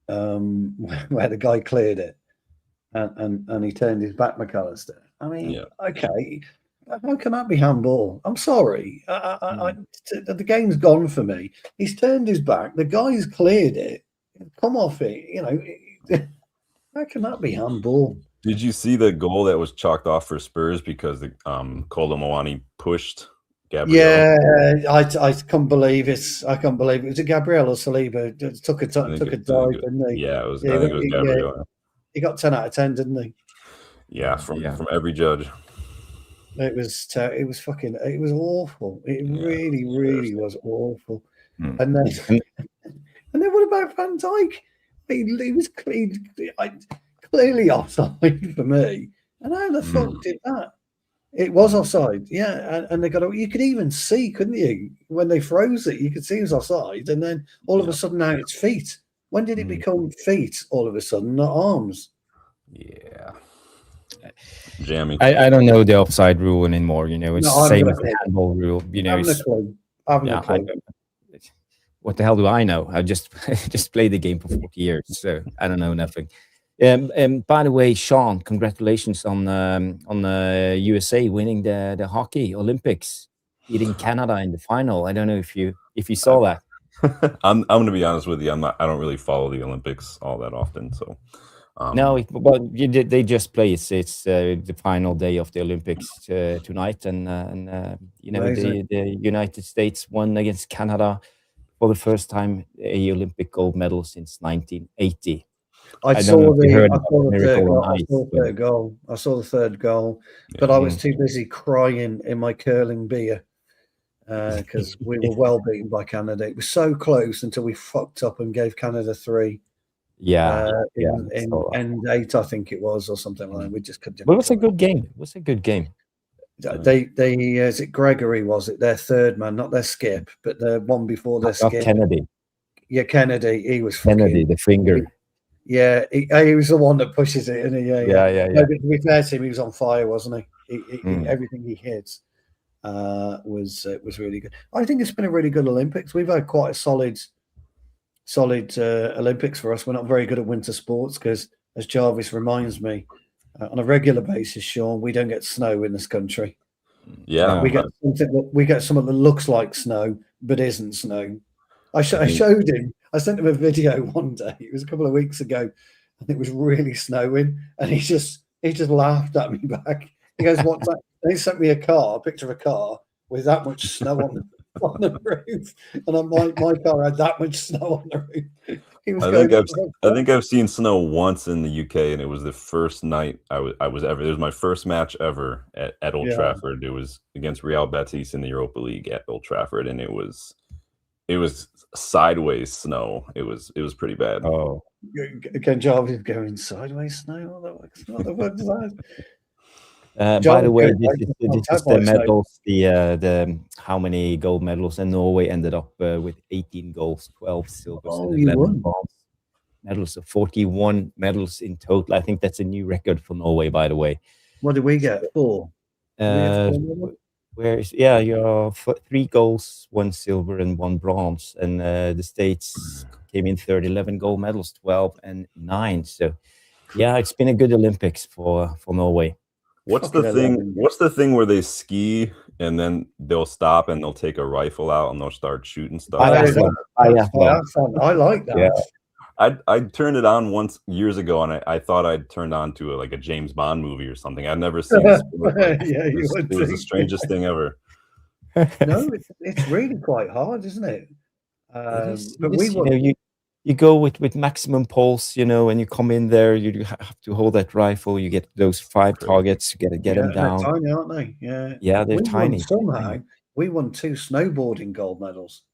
where the guy cleared it, and he turned his back, McAllister. I mean, okay, how can that be handball? I'm sorry, the game's gone for me. He's turned his back. The guy's cleared it. Come off it. You know, how can that be handball? Did you see the goal that was chalked off for Spurs because the Kolomowani pushed Gabriel? Yeah, I can't believe it. I can't believe it. Was it Gabriel or Saliba? Took a dive, didn't he? Yeah, it was. I think it was Gabriel. Yeah. He got 10 out of 10, didn't he? Yeah, from every judge. It was fucking. It was awful. It really was awful. Mm. And then what about Van Dijk? He was clearly offside for me. And how the fuck did that? It was offside, yeah. And they got. You could even see, couldn't you, when they froze it? You could see it was offside, and then all of a sudden now it's feet. When did it become feet? All of a sudden, not arms. Yeah, jamming. I don't know the offside rule anymore. You know, it's the same as the handball rule. You know, what the hell do I know? I just played the game for 40 years, so I don't know nothing. By the way, Sean, congratulations on USA winning the hockey Olympics, beating Canada in the final. I don't know if you saw that. I'm going to be honest with you. I don't really follow the Olympics all that often, so. No, but they just play. It's the final day of the Olympics tonight, and you know the United States won against Canada for the first time a Olympic gold medal since 1980. I saw the third goal, but I was too busy crying in my curling beer because we were well beaten by Canada. It was so close until we fucked up and gave Canada 3. In end 8, I think it was, or something like that. We just couldn't. But it was a good game. It was a good game. They is it Gregory? Was it their third man, not their skip, but the one before their skip? Kennedy. Yeah, Kennedy. He was Kennedy, the finger. He was the one that pushes it, and yeah. No, to be fair to him, he was on fire, wasn't he? Everything he hits was really good. I think it's been a really good Olympics. We've had quite a solid Olympics for us. We're not very good at winter sports because, as Jarvis reminds me, on a regular basis, Sean, we don't get snow in this country. Yeah, we get something that looks like snow but isn't snow. I showed him. I sent him a video one day. It was a couple of weeks ago, and it was really snowing. And he just laughed at me back. He goes, "What's that?" And he sent me a picture of a car with that much snow on the roof, and my car had that much snow on the roof. I think I've seen snow once in the UK, and it was the first night I was ever. It was my first match ever at Old Trafford. It was against Real Betis in the Europa League at Old Trafford, and it was sideways snow. It was pretty bad. Oh, again, Jarvis going sideways snow. What the word is that? By the way, this is the medals, the how many gold medals, and Norway ended up with 18 golds, 12 silvers, and 11 bronze medals. So 41 medals in total. I think that's a new record for Norway, by the way. What did we get? 4. You're 3 golds, 1 silver, and 1 bronze, and the States came in third, 11 gold medals, 12 and 9. So, yeah, it's been a good Olympics for Norway. What's the thing where they ski and then they'll stop and they'll take a rifle out and they'll start shooting stuff? I like that. Yeah. I turned it on once years ago, and I thought I'd turned on to a James Bond movie or something. I'd never seen this. It was the strangest thing ever. No, it's really quite hard, isn't it? You go with maximum pulse, and you come in there, you have to hold that rifle. You get those 5 targets. You got to get them down. They're tiny, aren't they? Yeah, they're tiny. Somehow we won 2 snowboarding gold medals.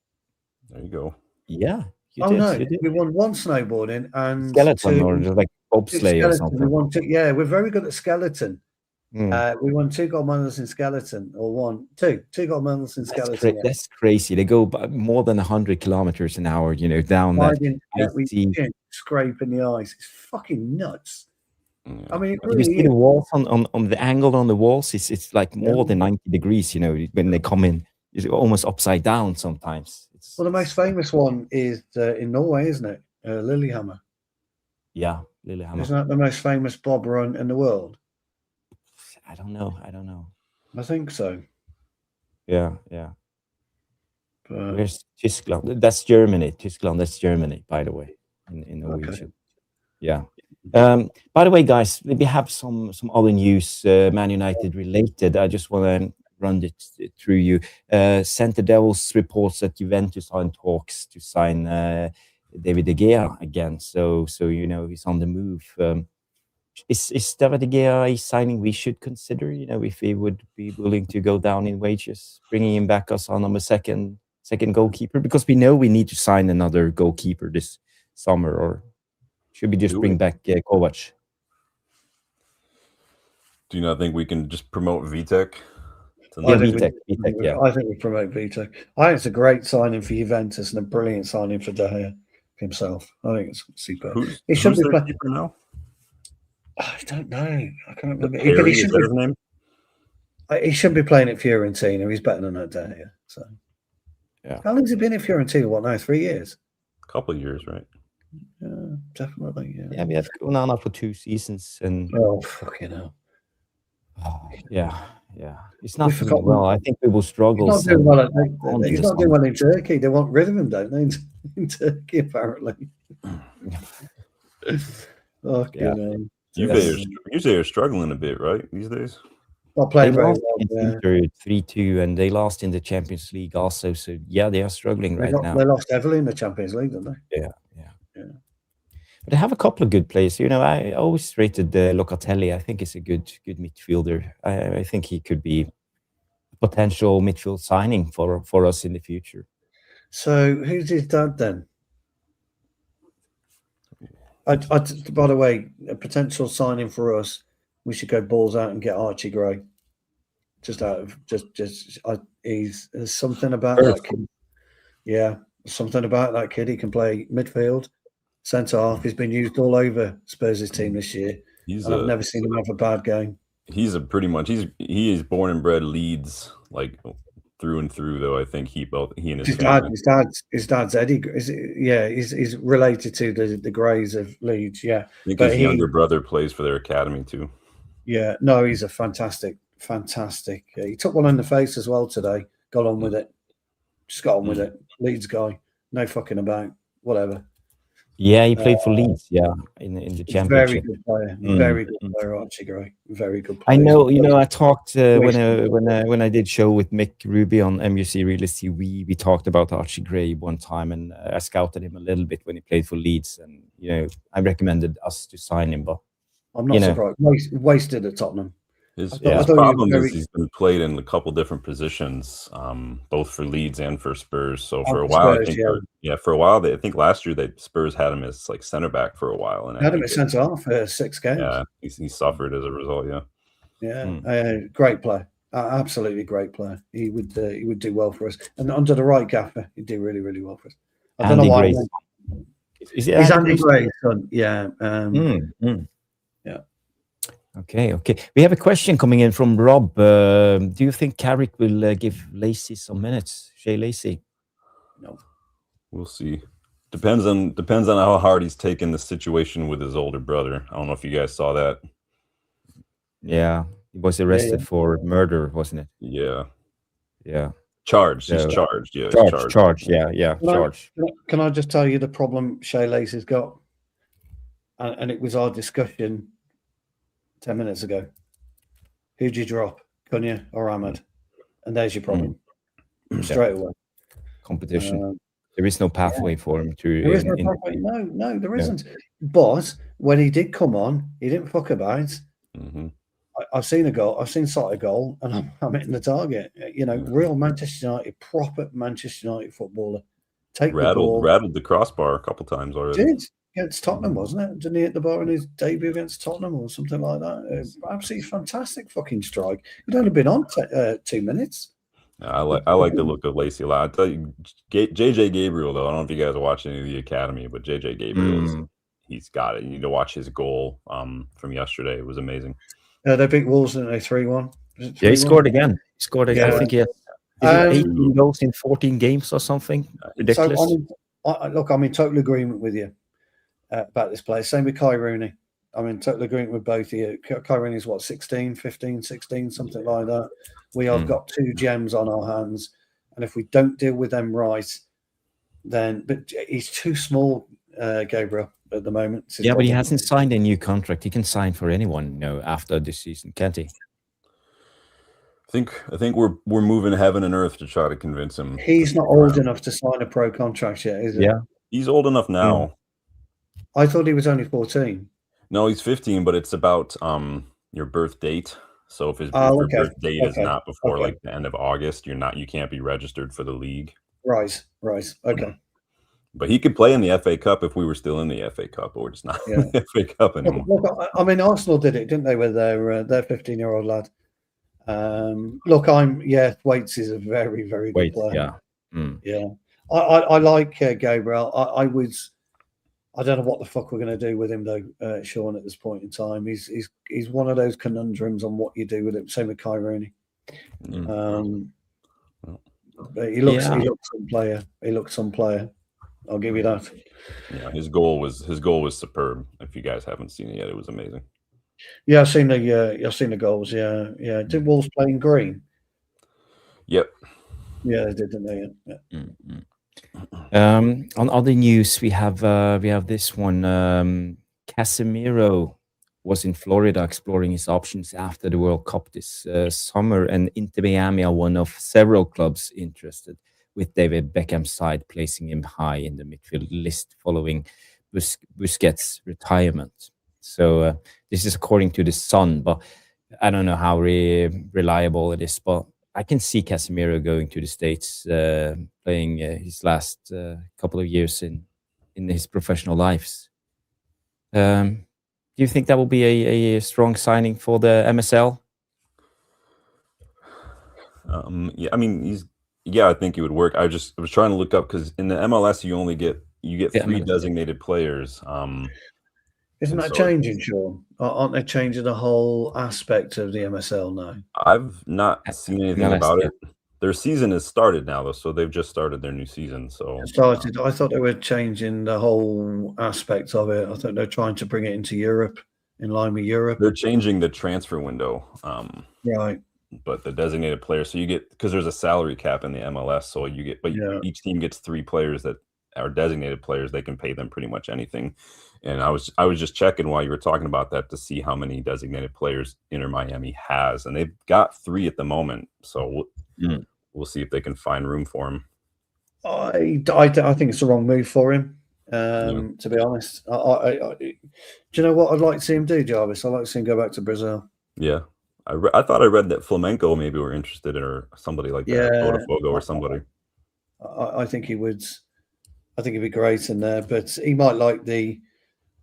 There you go. Yeah. We won 1 snowboarding and skeleton, or like bobsleigh or something. We won 2, we're very good at skeleton. We won 2 gold medals in skeleton, or 2 gold medals in skeleton. That's crazy. They go more than 100 kilometers an hour, down that scraping the ice. It's fucking nuts. Yeah. I mean, you see the walls on the angle on the walls. It's like more than 90 degrees. When they come in, it's almost upside down sometimes. Well, the most famous one is in Norway, isn't it? Lillehammer. Yeah, Lillehammer. Isn't that the most famous bob run in the world? I don't know. I think so. Yeah. But, Where's Tyskland? That's Germany. Tyskland, that's Germany, by the way, in Norwegian. Okay. Yeah. By the way, guys, we have some other news, Man United related. I just want to run it through you. Center Devils reports that Juventus are in talks to sign David De Gea again. So he's on the move. Is David De Gea a signing we should consider? If he would be willing to go down in wages, bringing him back as our number second goalkeeper, because we know we need to sign another goalkeeper this summer, or should we just bring back Kovac? Do you not think we can just promote Vitek? Yeah, Vitek, yeah. I think we promote Vitek. I think it's a great signing for Juventus and a brilliant signing for De Gea himself. I think it's super. Who's He should be their playing. keeper now? I don't know. I can't remember. Perry, He is that his name? He shouldn't be playing at Fiorentina. He's better than that De Gea. So, yeah. How long's he been at Fiorentina? What now? 3 years? A couple of years, right? Yeah, definitely. Yeah. Yeah, we have gone on for 2 seasons, and fucking hell. Yeah. It's not doing forgotten- well. I think we will struggle. He's not doing well. on He's this not doing one. well in Turkey. They want rid of him, don't they? In Turkey, apparently. Fucking hell. Usually are struggling a bit, right? These days. Not They playing very lost well. in Inter 3-2, and they lost in the Champions League also. So yeah, they are struggling right now. They lost heavily in the Champions League, didn't they? Yeah. But they have a couple of good players. I always rated Locatelli. I think he's a good midfielder. I think he could be a potential midfield signing for us in the future. So who's his dad then? By the way, a potential signing for us, we should go balls out and get Archie Gray. There's something about that kid. Yeah, something about that kid. He can play midfield, centre half. He's been used all over Spurs' team this year. I've never seen him have a bad game. He is born and bred Leeds, like through and through. Though I think he and his family. His dad's Eddie. He's related to the Greys of Leeds. Yeah, I think his younger brother plays for their academy too. Yeah, no, he's a fantastic. He took one in the face as well today. Got on with it. Just got on with it. Leeds guy, no fucking about. Whatever. Yeah, he played for Leeds. Yeah, in the championship. Very good player. Very good player, Archie Gray. Very good player. I know. I talked when I did show with Mick Ruby on MUC Real Estate. We talked about Archie Gray one time, and I scouted him a little bit when he played for Leeds, and I recommended us to sign him, but I'm not surprised. Wasted at Tottenham. His problem is he's been played in a couple different positions, both for Leeds and for Spurs. So for a while, I think last year Spurs had him as like center back for a while, and had him at centre half for 6 games. Yeah, he suffered as a result. Great player, absolutely great player. He would do well for us, and under the right gaffer, he'd do really, really well for us. I don't know why. He's Andy Gray's son. Yeah. Yeah. Okay. We have a question coming in from Rob. Do you think Carrick will give Lacey some minutes? Shea Lacey? No. We'll see. Depends on how hard he's taken the situation with his older brother. I don't know if you guys saw that. Yeah, he was arrested for murder, wasn't it? Yeah. Charged. He's charged. Yeah. Charged. Yeah. Charged. Can I just tell you the problem Shea Lacey's got? And it was our discussion 10 minutes ago. Who'd you drop, Cunha or Ahmed? And there's your problem. Straight away. Competition. There is no pathway for him to. There is no pathway. No, there isn't. But when he did come on, he didn't fuck about. Mm-hmm. I've seen a goal. I've seen Sot a goal, and I'm hitting the target. Real Manchester United, proper Manchester United footballer. Rattled the crossbar a couple times already. Did against Tottenham, wasn't it? Didn't he hit the bar in his debut against Tottenham or something like that? Absolutely fantastic fucking strike. He'd only been on 2 minutes. I like the look of Lacey a lot. I tell you, JJ Gabriel though. I don't know if you guys are watching any of the academy, but JJ Gabriel he's got it. You need to watch his goal from yesterday. It was amazing. They beat Wolves, didn't they? 3-1. Yeah, he scored again. I think he Is it 18 goals in 14 games or something? Ridiculous. So, look, I'm in total agreement with you about this player. Same with Kai Rooney. I'm in total agreement with both of you. Kai Rooney is what, 16, 15, 16, something like that. We have got two gems on our hands. And if we don't deal with them right, then, but he's too small, Gabriel, at the moment. Yeah, but he hasn't signed a new contract. He can sign for anyone, after this season, can't he? I think we're moving heaven and earth to try to convince him. He's not old enough to sign a pro contract yet, is he? Yeah. He's old enough now. I thought he was only 14. No, he's 15, but it's about your birth date. So if your birth date is not before like the end of August, you can't be registered for the league. Right. Okay. But he could play in the FA Cup if we were still in the FA Cup, but we're just not in the FA Cup anymore. Look, I mean, Arsenal did it, didn't they, with their 15-year-old lad? Look, Waits is a very, very good player. Yeah. I like Gabriel. I don't know what the fuck we're going to do with him though, Sean. At this point in time, he's one of those conundrums on what you do with him. Same with Kai Rooney. But he looks some player. He looks some player. I'll give you that. Yeah, his goal was superb. If you guys haven't seen it yet, it was amazing. Yeah, I've seen the goals. Yeah. Did Wolves play in green? Yep. Yeah, they did, didn't they? Yeah. On other news, we have this one. Casemiro was in Florida exploring his options after the World Cup this summer, and Inter Miami are one of several clubs interested, with David Beckham's side placing him high in the midfield list following Busquets' retirement. So this is according to the Sun, but I don't know how reliable it is. But I can see Casemiro going to the States, playing his last couple of years in his professional lives. Do you think that will be a strong signing for the MSL? Yeah, I mean, I think it would work. I was trying to look up because in the MLS you get three designated players. Isn't that changing, Sean? Aren't they changing the whole aspect of the MSL now? I've not seen anything about it. Their season has started now, though, so they've just started their new season. So I thought they were changing the whole aspect of it. I thought they're trying to bring it into Europe, in line with Europe. They're changing the transfer window. Right. But the designated players, so you get, because there's a salary cap in the MLS, so you get, each team gets three players that are designated players. They can pay them pretty much anything. And I was just checking while you were talking about that to see how many designated players Inter Miami has, and they've got three at the moment. So we'll see if they can find room for him. I think it's the wrong move for him. To be honest, do you know what I'd like to see him do, Jarvis? I'd like to see him go back to Brazil. Yeah. I thought I read that Flamengo maybe were interested in, or somebody like that, Botafogo or somebody. I think he would. I think he'd be great in there, but he might like the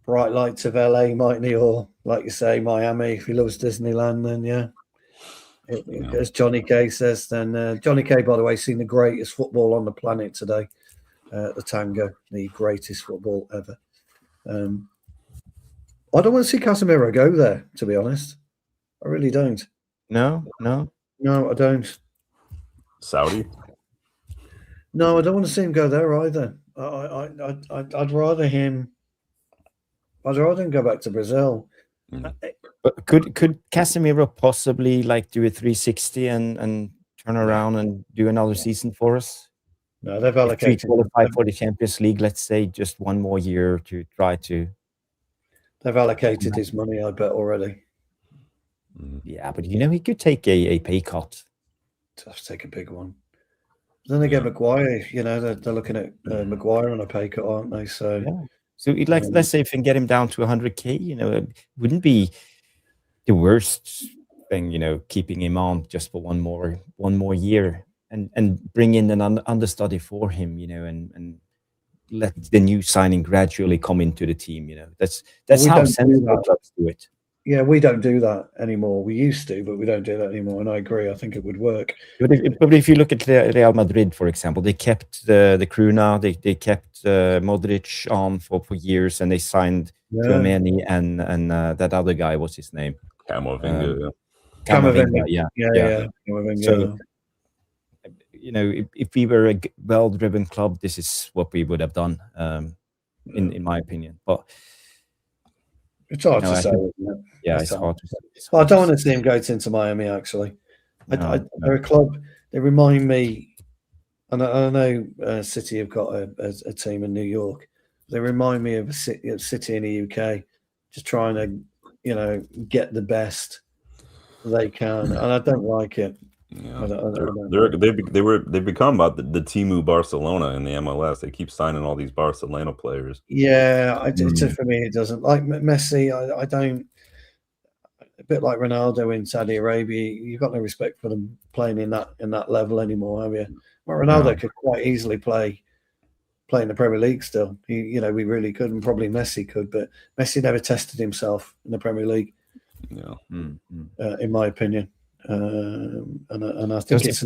bright lights of LA, mightn't he? Or like you say, Miami. If he loves Disneyland, then as Johnny K says, then Johnny K, by the way, seen the greatest football on the planet today. The Tango, the greatest football ever. I don't want to see Casemiro go there, to be honest. I really don't. No, I don't. Saudi? No, I don't want to see him go there either. I'd rather him go back to Brazil. But could Casemiro possibly do a 360 and turn around and do another season for us? No, they've allocated. If we qualify for the Champions League, let's say, just one more year to try to. They've allocated his money, I bet, already. Yeah, but he could take a pay cut. Just take a big one. Then they get Maguire. They're looking at Maguire on a pay cut, aren't they? So, let's say if we can get him down to 100K, it wouldn't be the worst thing, keeping him on just for one more year and bring in an understudy for him, and let the new signing gradually come into the team. That's how sensible clubs do it. Yeah, we don't do that anymore. We used to, but we don't do that anymore. And I agree. I think it would work. But if you look at Real Madrid, for example, they kept the crew now. They kept Modric on for years, and they signed Tchouaméni and that other guy. What's his name? Camavinga. Camavinga. Yeah. Camavinga. So if we were a well-driven club, this is what we would have done, in my opinion. But it's hard to say. Isn't it? Yeah, it's hard to say. I don't want to see him go into Miami, actually. They're a club. They remind me, and I know City have got a team in New York. They remind me of a city in the UK, just trying to, get the best they can, and I don't like it. Yeah, they've become about the Timu Barcelona in the MLS. They keep signing all these Barcelona players. Yeah, for me it doesn't. Like Messi, I don't. A bit like Ronaldo in Saudi Arabia, you've got no respect for them playing in that level anymore, have you? Well, Ronaldo could quite easily play in the Premier League still. We really could, and probably Messi could, but Messi never tested himself in the Premier League. Yeah, in my opinion. And I think it's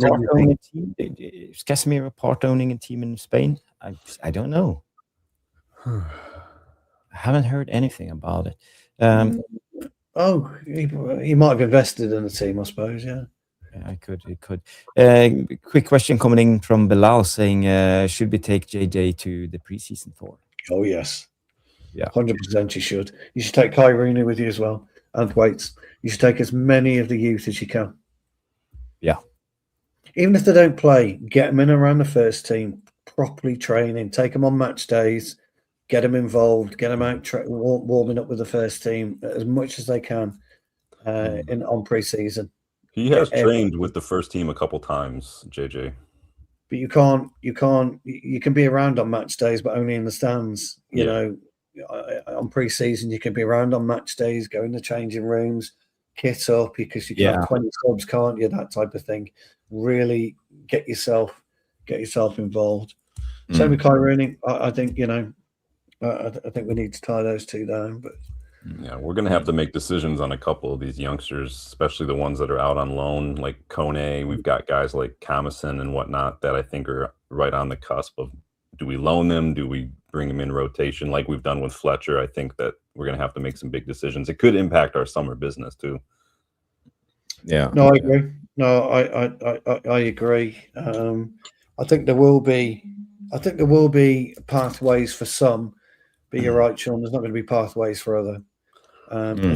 Is Casemiro part owning a team in Spain? I don't know. I haven't heard anything about it. He might have invested in the team, I suppose. Yeah, it could. Quick question coming in from Bilal saying, should we take JJ to the preseason tour? Oh yes, yeah, 100%. You should. You should take Kai Rooney with you as well, and Waits. You should take as many of the youth as you can. Yeah. Even if they don't play, get them in around the first team, properly training, take them on match days, get them involved, get them out warming up with the first team as much as they can on pre-season. He has trained with the first team a couple times, JJ. But you can be around on match days, but only in the stands. You know, on pre-season, you can be around on match days, go in the changing rooms, kit up, because you can have 20 subs, can't you? That type of thing. Really get yourself involved. Same with Kai Rooney. I think, I think we need to tie those two down. But yeah, we're going to have to make decisions on a couple of these youngsters, especially the ones that are out on loan, like Kone. We've got guys like Kamison and whatnot that I think are right on the cusp of, do we loan them? Do we bring them in rotation like we've done with Fletcher? I think that we're going to have to make some big decisions. It could impact our summer business too. Yeah. No, I agree. No, I agree. I think there will be pathways for some, but you're right, Sean. There's not going to be pathways for other.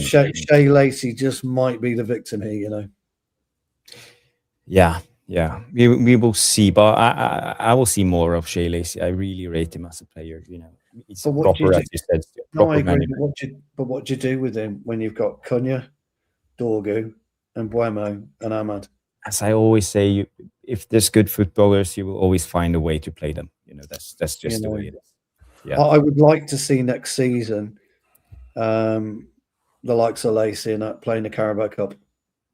Shea Lacey just might be the victim here, Yeah, we will see, but I will see more of Shea Lacey. I really rate him as a player. He's proper, as you said. No, I agree. But what do you do with him when you've got Cunha, Dorgu, and Buemo and Ahmad? As I always say, if there's good footballers, you will always find a way to play them. That's just the way it is. Yeah, I would like to see next season the likes of Lacey and that playing the Carabao Cup.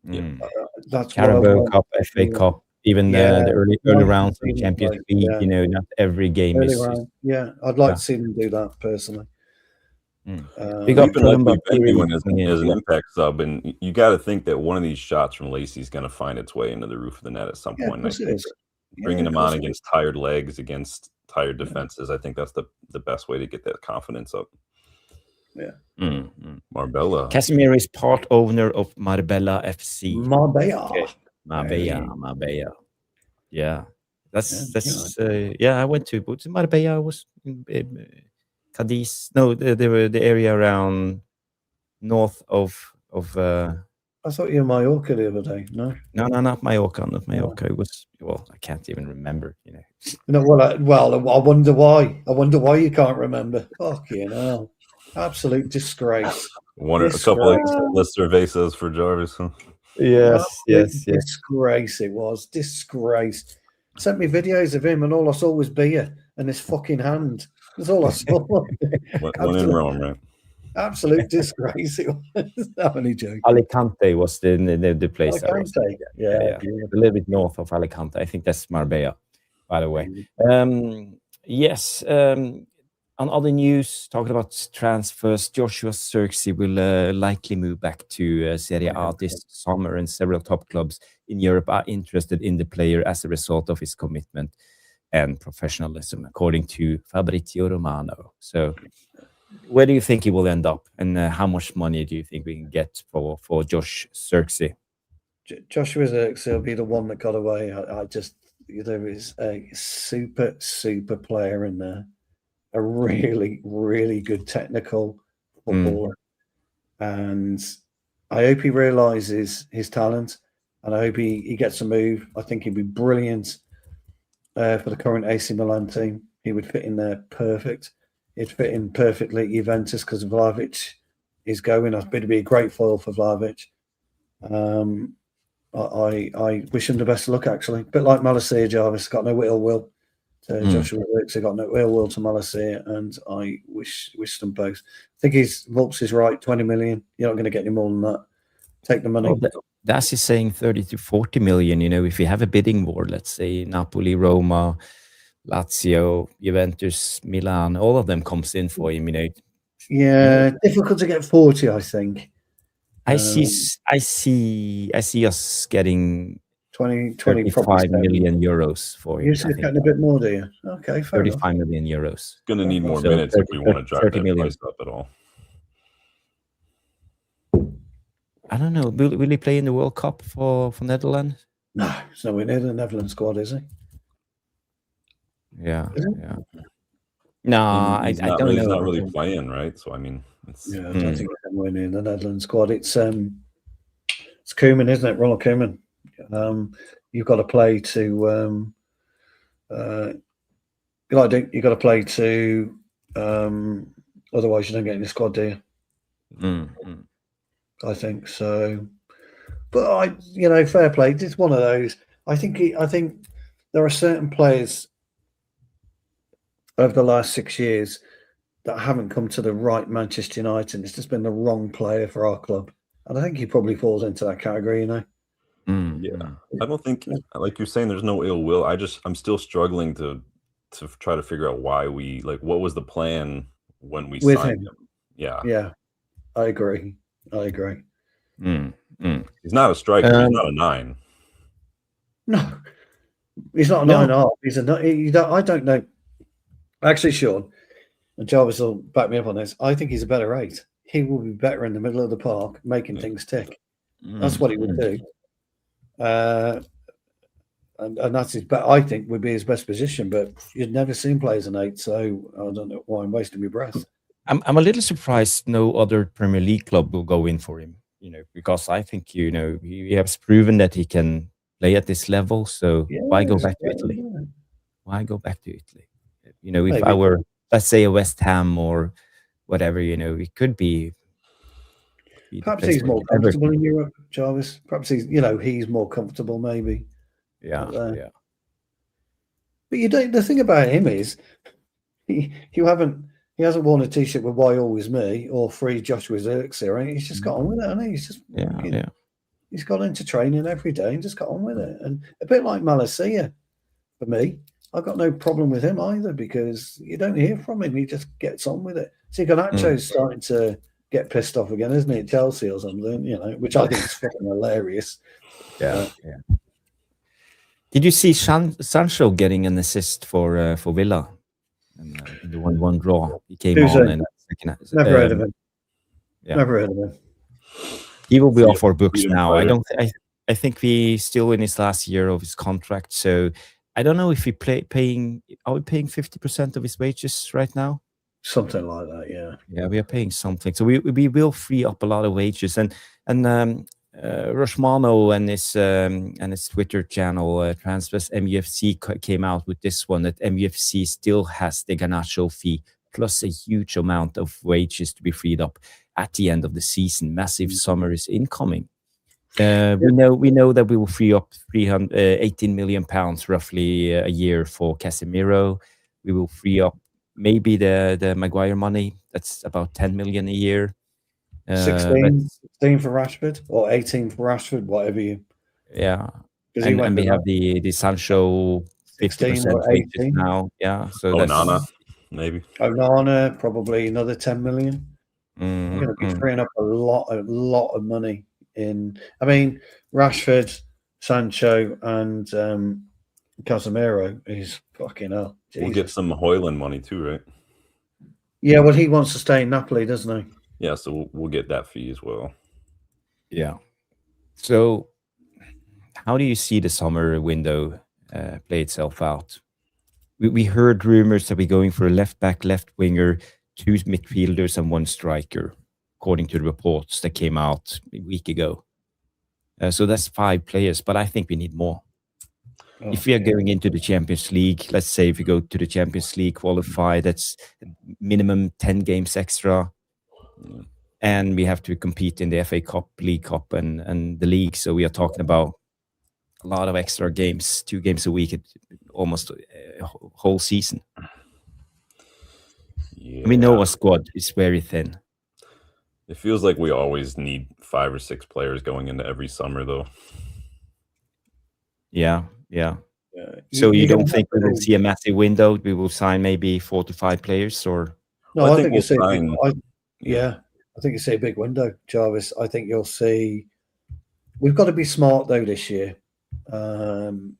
That's Carabao Cup, FA Cup, even the early rounds of the Champions League. Not every game is. Yeah, I'd like to see them do that personally. We got anyone as an impact sub, and you got to think that one of these shots from Lacey is going to find its way into the roof of the net at some point. I think bringing them on against tired legs, against tired defenses, I think that's the best way to get that confidence up. Yeah. Marbella. Casemiro is part owner of Marbella FC. Marbella. Okay. Marbella. Yeah. That's I went to Marbella. I was in Cadiz. No, they were the area around north of I thought you were Mallorca the other day. No, not Mallorca. It was, I can't even remember. Well, I wonder why. I wonder why you can't remember. Fucking hell. Absolute disgrace. A couple of cervezas for Jarvis. Huh? Yes. Disgrace. It was disgrace. Sent me videos of him, and all I saw was beer and his fucking hand. That's all I saw. One in Rome, right? Absolute disgrace. It was. Not any joke. Alicante was the place. Alicante. Yeah. A little bit north of Alicante. I think that's Marbella, by the way. Yes. On other news, talking about transfers, Joshua Zirkzee will likely move back to Serie A this summer, and several top clubs in Europe are interested in the player as a result of his commitment and professionalism, according to Fabrizio Romano. So, where do you think he will end up, and how much money do you think we can get for Josh Zirkzee? Joshua Zirkzee will be the one that got away. there is a super player in there, a really good technical footballer, and I hope he realizes his talent, and I hope he gets a move. I think he'd be brilliant for the current AC Milan team. He would fit in there perfect. He'd fit in perfectly at Juventus because Vlahovic is going. I think it'd be a great foil for Vlahovic. I wish him the best of luck, actually. A bit like Malacia, Jarvis, got no ill will to Joshua Zirkzee, got no ill will to Malacia, and I wish them both. I think Vulpes is right, 20 million. You're not going to get any more than that. Take the money. Well, that's is saying 30 to 40 million. If you have a bidding war, let's say Napoli, Roma, Lazio, Juventus, Milan, all of them comes in for him. Yeah, difficult to get 40, I think. I see us getting 25 million euros for him. You're getting a bit more, do you? Okay, fair 35 million euros. Going to need more minutes if we want to drive that price up at all. I don't know. Will he play in the World Cup for Netherlands? No, he's nowhere near the Netherlands squad, is he? Yeah. No, I don't know. He's not really playing, right? So I mean, I don't think he's anywhere near the Netherlands squad. It's Koeman, isn't it? Ronald Koeman. You've got to play to. You've got to play to. Otherwise, you don't get in the squad, do you? I think so. But fair play. It's one of those. I think there are certain players over the last 6 years that haven't come to the right Manchester United. It's just been the wrong player for our club, and I think he probably falls into that category. Yeah, I don't think, like you're saying, there's no ill will. I'm still struggling to try to figure out why what was the plan when we signed him? Yeah, I agree. He's not a striker. He's not a 9. No, he's not a 9.5. He's a. I don't know. Actually, Sean and Jarvis will back me up on this. I think he's a better 8. He will be better in the middle of the park, making things tick. That's what he would do. And that's his. I think would be his best position. But you'd never seen play as an 8, so I don't know why I'm wasting my breath. I'm a little surprised no other Premier League club will go in for him. Because I think he has proven that he can play at this level. So why go back to Italy? Why go back to Italy? If I were, let's say, a West Ham or whatever, it could be. Perhaps he's more comfortable in Europe, Jarvis. Perhaps he's more comfortable, maybe. Yeah. But the thing about him is, he hasn't worn a T-shirt with "Why Always Me" or "Free Joshua Zirkzee," right? He's just got on with it, hasn't he? He's just he's got into training every day and just got on with it. And a bit like Malacia, for me, I've got no problem with him either because you don't hear from him. He just gets on with it. See, Garnacho's starting to get pissed off again, isn't he? At Chelsea or something, which I think is fucking hilarious. Yeah. Did you see Sancho getting an assist for Villa in the 1-1 draw? He came on and never heard of him. Never heard of him. He will be off our books now. I think he's still in his last year of his contract, so I don't know if we paying. Are we paying 50% of his wages right now? Something like that, yeah. Yeah, we are paying something, so we will free up a lot of wages. And Roshmano and his Twitter channel Transfers MUFC came out with this one that MUFC still has the Garnacho fee plus a huge amount of wages to be freed up at the end of the season. Massive summer is incoming. We know that we will free up 18 million pounds roughly a year for Casemiro. We will free up maybe the Maguire money. That's about 10 million a year. 16 for Rashford or 18 for Rashford, whatever you. Yeah, and we have the Sancho 50% wages now. Yeah, so Onana maybe. Onana probably another 10 million. We're going to be freeing up a lot of money in. I mean, Rashford, Sancho, and Casemiro is fucking hell. Jesus. We'll get some Højlund money too, right? Yeah, well, he wants to stay in Napoli, doesn't he? Yeah, so we'll get that fee as well. Yeah. So, how do you see the summer window, play itself out. We heard rumors that we're going for a left back, left winger, 2 midfielders, and 1 striker, according to the reports that came out a week ago. So that's 5 players, but I think we need more. If we are going into the Champions League, let's say if we go to the Champions League qualify, that's minimum 10 games extra. And we have to compete in the FA Cup, League Cup, and the league. So we are talking about a lot of extra games, 2 games a week, almost a whole season. Yeah. We know our squad is very thin. It feels like we always need 5 or 6 players going into every summer, though. Yeah. So you don't think we will see a massive window? We will sign maybe 4 to 5 players, or? No, I I think think we'll you'll see. sign. I think you see a big window, Jarvis. I think you'll see. We've got to be smart though this year, and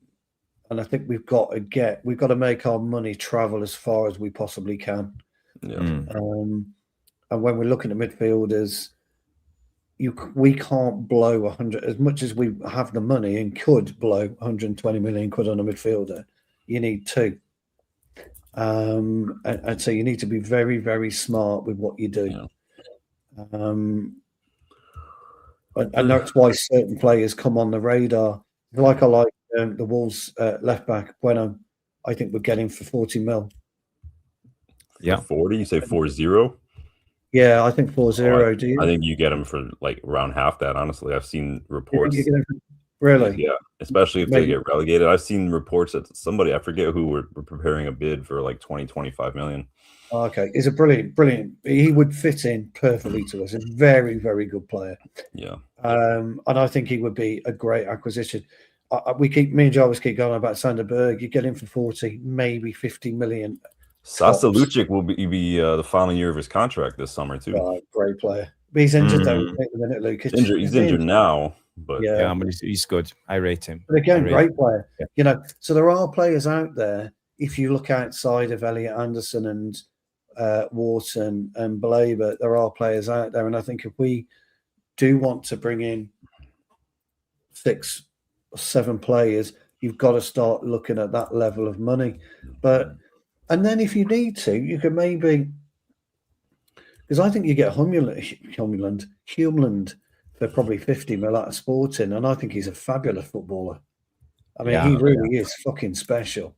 I think we've got to make our money travel as far as we possibly can. Yeah. And when we're looking at midfielders, we can't blow 100 as much as we have the money and could blow 120 million quid on a midfielder. You need 2, and so you need to be very, very smart with what you do. Yeah. And that's why certain players come on the radar. I like the Wolves left back Bueno. I think we're getting for 40 mil. Yeah, 40. You say 40? Yeah, I think 40. Do you? I think you get them for like around half that. Honestly, I've seen reports. Really? Yeah, especially if they get relegated. I've seen reports that somebody, I forget who, were preparing a bid for like 20-25 million. Okay, he's a brilliant. He would fit in perfectly to us. A very, very good player. Yeah. And I think he would be a great acquisition. Me and Jarvis keep going about Sander Berg. You get him for 40, maybe 50 million. Sasa Lucic will be the final year of his contract this summer too. Great player. But he's injured though. Wait a minute, Luke. He's injured now, but yeah, but he's good. I rate him. But again, great player. Yeah. So there are players out there. If you look outside of Elliot Anderson and Wharton and Blaber, there are players out there, and I think if we do want to bring in 6 or 7 players, you've got to start looking at that level of money. And then if you need to, you can maybe, because I think you get Humland for probably 50 mil out of Sporting, and I think he's a fabulous footballer. I mean, he really is fucking special.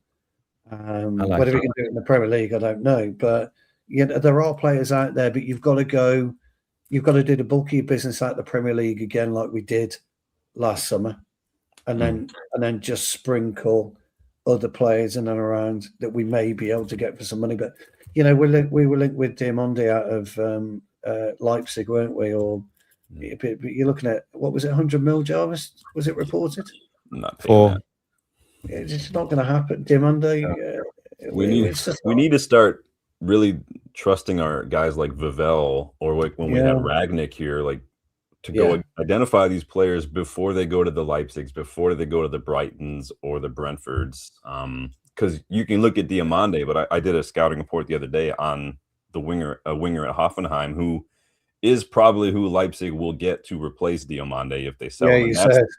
Whether he can do it in the Premier League, I don't know. But there are players out there, but you've got to do the bulky business out the Premier League again, like we did last summer, and then just sprinkle other players in and around that we may be able to get for some money. But we were linked with Diamande out of Leipzig, weren't we? Or but you're looking at, what was it, 100 mil, Jarvis? Was it reported? Not for. It's not going to happen, Diamande. We need to start really trusting our guys like Vivell, or like when we had Ragnick here, like to go identify these players before they go to the Leipzigs, before they go to the Brightons or the Brentfords. Because you can look at Diamande, but I did a scouting report the other day on a winger at Hoffenheim, who is probably who Leipzig will get to replace Diamande if they sell him.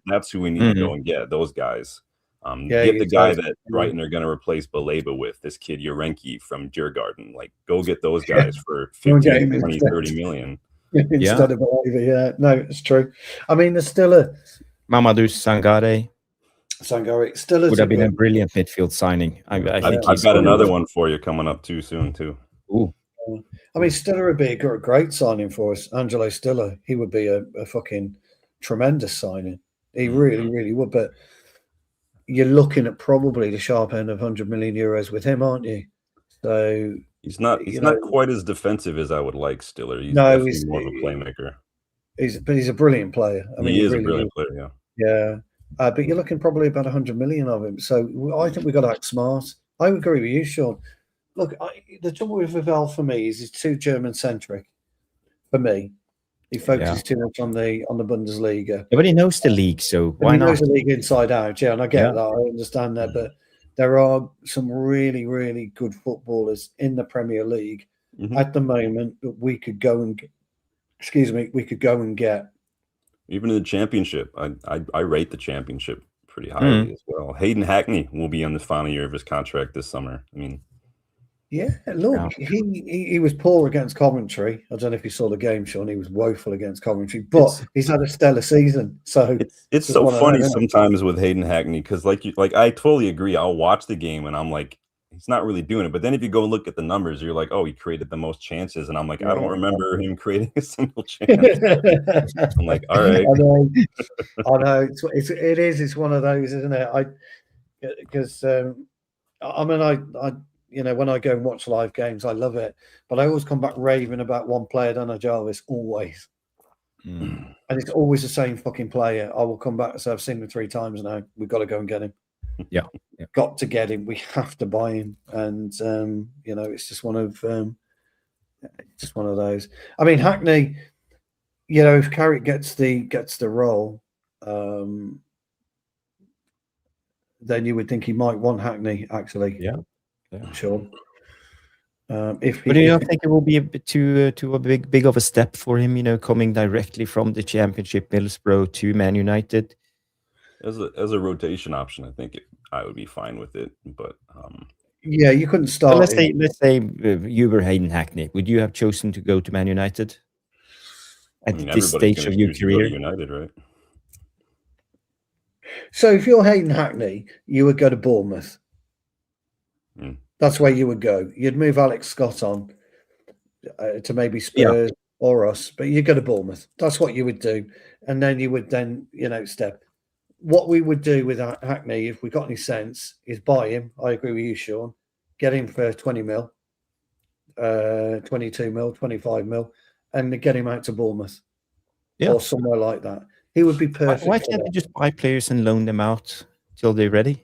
That's who we need to go and get, those guys. Get the guy that Brighton are going to replace Baleba with, this kid Yarenki from Djurgården. Like, go get those guys for 15, 20, 30 million. Instead of Baleba, no, it's true. I mean, there's still a Mamadou Sangare still would have been a brilliant midfield signing. I think I've got another one for you coming up too soon too. Ooh. I mean, Stiller would be a great signing for us. Angelo Stiller, he would be a fucking tremendous signing. He really, really would. But you're looking at probably the sharp end of 100 million euros with him, aren't you? So he's not quite as defensive as I would like. Stiller, he's definitely more of a playmaker. He's a brilliant player. I mean, he is a brilliant player. Yeah. But you're looking probably about 100 million of him. So I think we've got to act smart. I would agree with you, Sean. Look, the trouble with Vivell for me is he's too German-centric. For me, he focuses too much on the Bundesliga. Yeah, but he knows the league, so why not? He knows the league inside out, and I get that. I understand that. But there are some really, really good footballers in the Premier League at the moment that we could go and get. Even in the Championship, I rate the Championship pretty highly as well. Hayden Hackney will be on the final year of his contract this summer. I mean, yeah, look, he was poor against Coventry. I don't know if you saw the game, Sean. He was woeful against Coventry, but he's had a stellar season. So it's so funny sometimes with Hayden Hackney because, like I totally agree. I'll watch the game and I'm like, he's not really doing it. But then if you go look at the numbers, you're like, oh, he created the most chances, and I'm like, I don't remember him creating a single chance. I'm like, all right, I know. It's one of those, isn't it? Because I mean, I you know, when I go and watch live games, I love it. But I always come back raving about one player, don't I, Jarvis? Always. And it's always the same fucking player. I will come back and say, I've seen him 3 times now. We've got to go and get him. Yeah. Got to get him. We have to buy him. And, you know, it's just one of those. I mean, Hackney, you know, if Carrick gets the role, then you would think he might want Hackney, actually. Yeah. Sure. But do you think it will be a bit too big of a step for him? You know, coming directly from the Championship, Middlesbrough to Man United. As a rotation option, I think I would be fine with it. But yeah, you couldn't start. Let's say you were Hayden Hackney. Would you have chosen to go to Man United at this stage of your career? United, right? So if you're Hayden Hackney, you would go to Bournemouth. That's where you would go. You'd move Alex Scott on to maybe Spurs or us, but you go to Bournemouth. That's what you would do, and then you would step. What we would do with Hackney, if we got any sense, is buy him. I agree with you, Sean. Get him for 20 mil, 22 mil, 25 mil, and get him out to Bournemouth or somewhere like that. He would be perfect. Why can't they just buy players and loan them out till they're ready?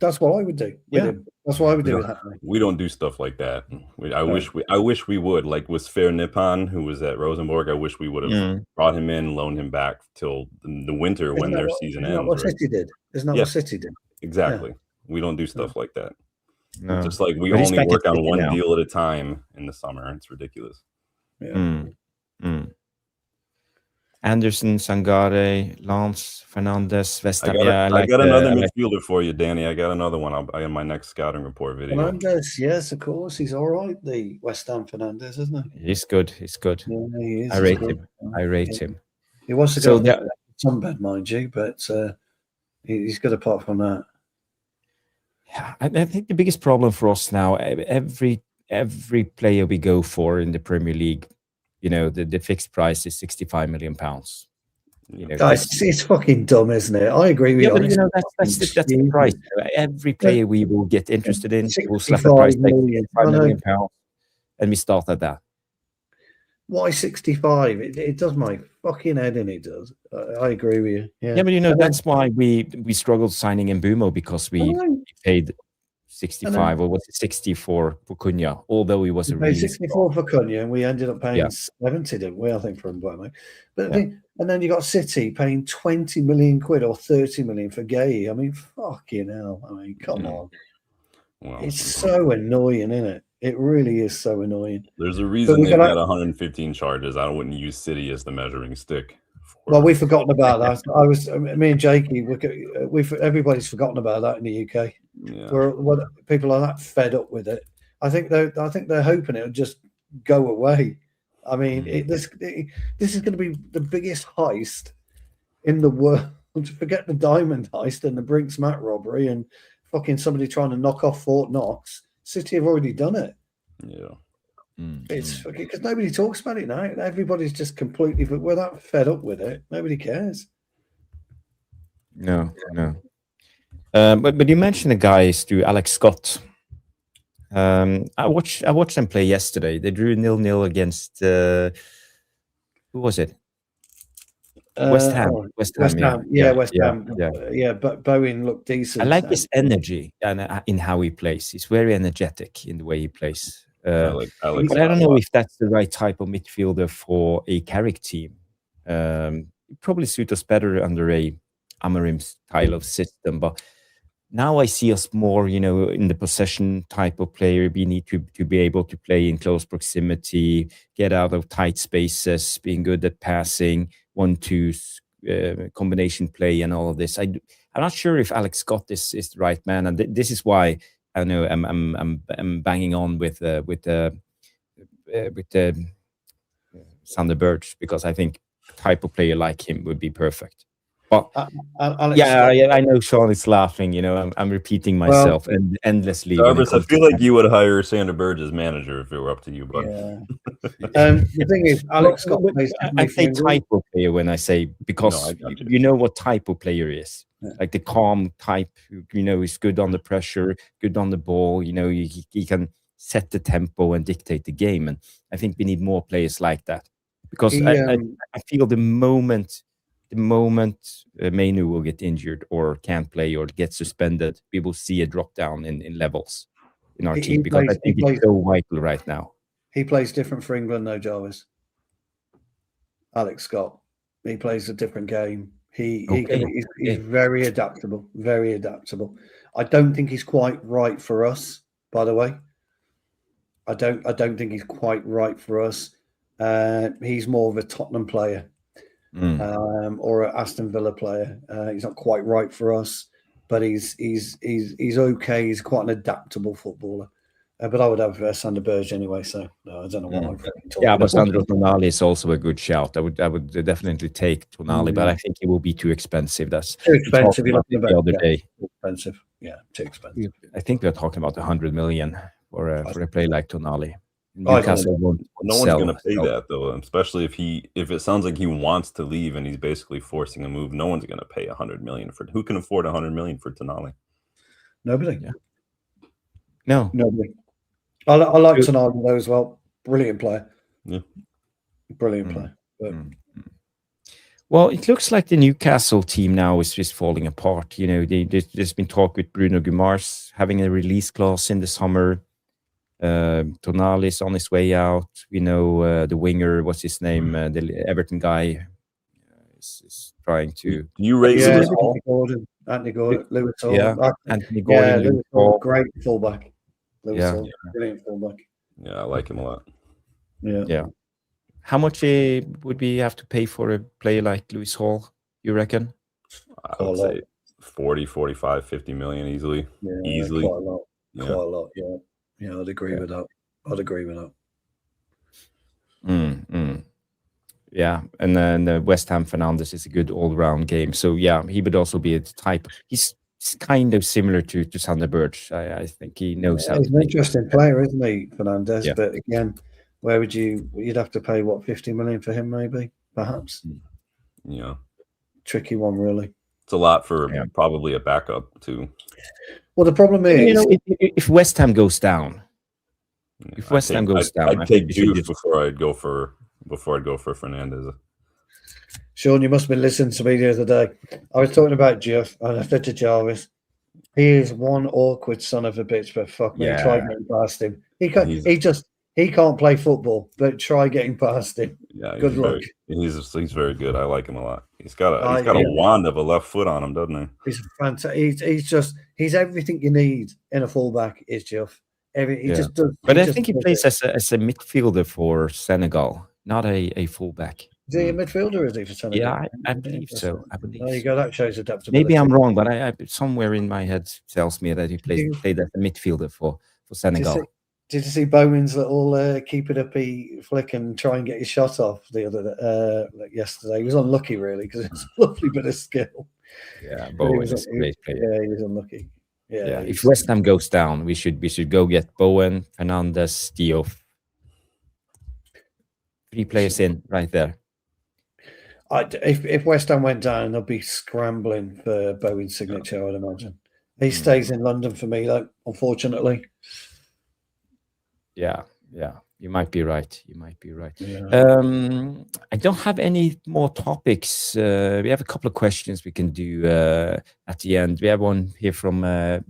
That's what I would do with him. That's what I would do with Hackney. We don't do stuff like that. I wish we would. Like with Fair Nippon, who was at Rosenborg, I wish we would have brought him in, loaned him back till the winter when their season ends. Isn't that what City did? Isn't that what City did? Exactly. Yeah. We don't do stuff like that. No. It's just like we only work on one deal at a time in the summer. It's ridiculous. Yeah. Anderson, Sangare, Lance, Fernandez, Vestavia. I got another midfielder for you, Danny. I got another one. I got my next scouting report video. Fernandez, yes, of course. He's all right, the West Ham Fernandez, isn't he? He's good. Yeah, he is. I rate him. He wants to go to sunbed, mind you, but he's good apart from that. Yeah, I think the biggest problem for us now, every player we go for in the Premier League, you know, the fixed price is £65 million. You know, it's fucking dumb, isn't it? I agree with you. But you know, that's the price. Every player we will get interested in will slap the price tag £65 million, and we start at that. Why 65? It does my fucking head in. It does. I agree with you. Yeah, but you know, that's why we struggled signing Mbumo, because we paid 65 or was it 60 for Cunha, although he was a really 64 for Cunha, and we ended up paying 70, didn't we? I think for Mbumo. But and then you got City paying 20 million quid or 30 million for Gay. I mean, fucking hell. I mean, come on. Well, it's so annoying, isn't it? It really is so annoying. There's a reason they've got 115 charges. I wouldn't use City as the measuring stick. Well, we've forgotten about that. Me and Jakey, everybody's forgotten about that in the UK. Yeah. People are that fed up with it. I think they're hoping it'll just go away. I mean, this is going to be the biggest heist in the world. Forget the diamond heist and the Brinks Mat robbery and fucking somebody trying to knock off Fort Knox. City have already done it. Yeah. It's because nobody talks about it now. Everybody's just completely, but we're that fed up with it. Nobody cares. No. But you mentioned the guys, Alex Scott. I watched them play yesterday. They drew 0-0 against who was it? West Ham. West Ham. Yeah, but Bowen looked decent. I like his energy and in how he plays. He's very energetic in the way he plays. But I don't know if that's the right type of midfielder for a Carrick team. It probably suit us better under a Amorim style of system. But now I see us more, you know, in the possession type of player. We need to be able to play in close proximity, get out of tight spaces, being good at passing, 1-2 combination play and all of this. I'm not sure if Alex Scott is the right man, and this is why I know I'm banging on with Sander Berge, because I think type of player like him would be perfect. But Alex Scott, I know Sean is laughing. You know, I'm repeating myself endlessly. Jarvis, I feel like you would hire Sander Berge as manager if it were up to you, but the thing is, Alex Scott plays. I say type of player when I say, because No, I got you. you know what type of player is. Yeah. Like the calm type, you know, is good on the pressure, good on the ball. You know, he can set the tempo and dictate the game. And I think we need more players like that, because I feel the moment Mainu will get injured or can't play or get suspended, we will see a drop down in levels in our team, because I think it's so vital right now. He plays different for England, though, Jarvis. Alex Scott. He plays a different game. He's very adaptable, very adaptable. I don't think he's quite right for us, by the way. I don't think he's quite right for us. He's more of a Tottenham player. Or an Aston Villa player. He's not quite right for us, but he's okay. He's quite an adaptable footballer. But I would have Sander Berge anyway, so I don't know what I'm talking about. But Sandro Tonali is also a good shout. I would definitely take Tonali, but I think he will be too expensive. That's too expensive. The other day, too expensive. Yeah, too expensive. I think we're talking about 100 million for a player like Tonali. Newcastle no one's going to pay that, though, especially if it sounds like he wants to leave and he's basically forcing a move. No one's going to pay 100 million for. Who can afford 100 million for Tonali? Nobody. Yeah. No, nobody. I like Tonali though as well. Brilliant player. Yeah, brilliant player. But... Well, it looks like the Newcastle team now is just falling apart. You know, there's been talk with Bruno Guimaraes having a release clause in the summer. Tonali is on his way out. We know the winger, what's his name, the Everton guy, is trying to. You rate Anthony Gordon, Lewis Hall. Yeah, Anthony Gordon, Lewis Hall, great fullback. Lewis Hall, brilliant fullback. Yeah, I like him a lot. Yeah. How much would we have to pay for a player like Lewis Hall, you reckon? I would say 40, 45, 50 million easily. Yeah, easily. Quite a lot. Yeah, I'd agree with that. Yeah, and then West Ham Fernandes is a good all-round game. So yeah, he would also be a type. He's kind of similar to Sander Berge. I think he knows how. He's an interesting player, isn't he, Fernandes? Yeah. But again, where would you'd have to pay 50 million for him, maybe, perhaps. Yeah, tricky one, really. It's a lot for probably a backup too. Well, the problem is, if West Ham goes down. If West Ham goes down, I'd take Juve before I'd go for Fernandes. Sean, you must have been listening to me the other day. I was talking about Juve, and I said to Jarvis, he is one awkward son of a bitch, but fuck me, try getting past him. He can't play football, but try getting past him. Yeah, good luck. He's very good. I like him a lot. He's got a wand of a left foot on him, doesn't he? He's fantastic. He's everything you need in a fullback. Is Juve. He just does. But I think he plays as a midfielder for Senegal, not a fullback. Is he a midfielder? Is he for Senegal? Yeah, I believe so. There you go. That shows adaptability. Maybe I'm wrong, but I somewhere in my head tells me that he played as a midfielder for Senegal. Did you see Bowen's little keep it uppy flick and try and get his shot off yesterday? He was unlucky, really, because it's a lovely bit of skill. Yeah, Bowen is a great player. Yeah, he was unlucky. Yeah. If West Ham goes down, we should go get Bowen, Fernandes, Diouf. 3 players in right there. If West Ham went down, they'll be scrambling for Bowen's signature, I'd imagine. He stays in London for me, though, unfortunately. Yeah. You might be right. Yeah. I don't have any more topics. We have a couple of questions we can do at the end. We have one here from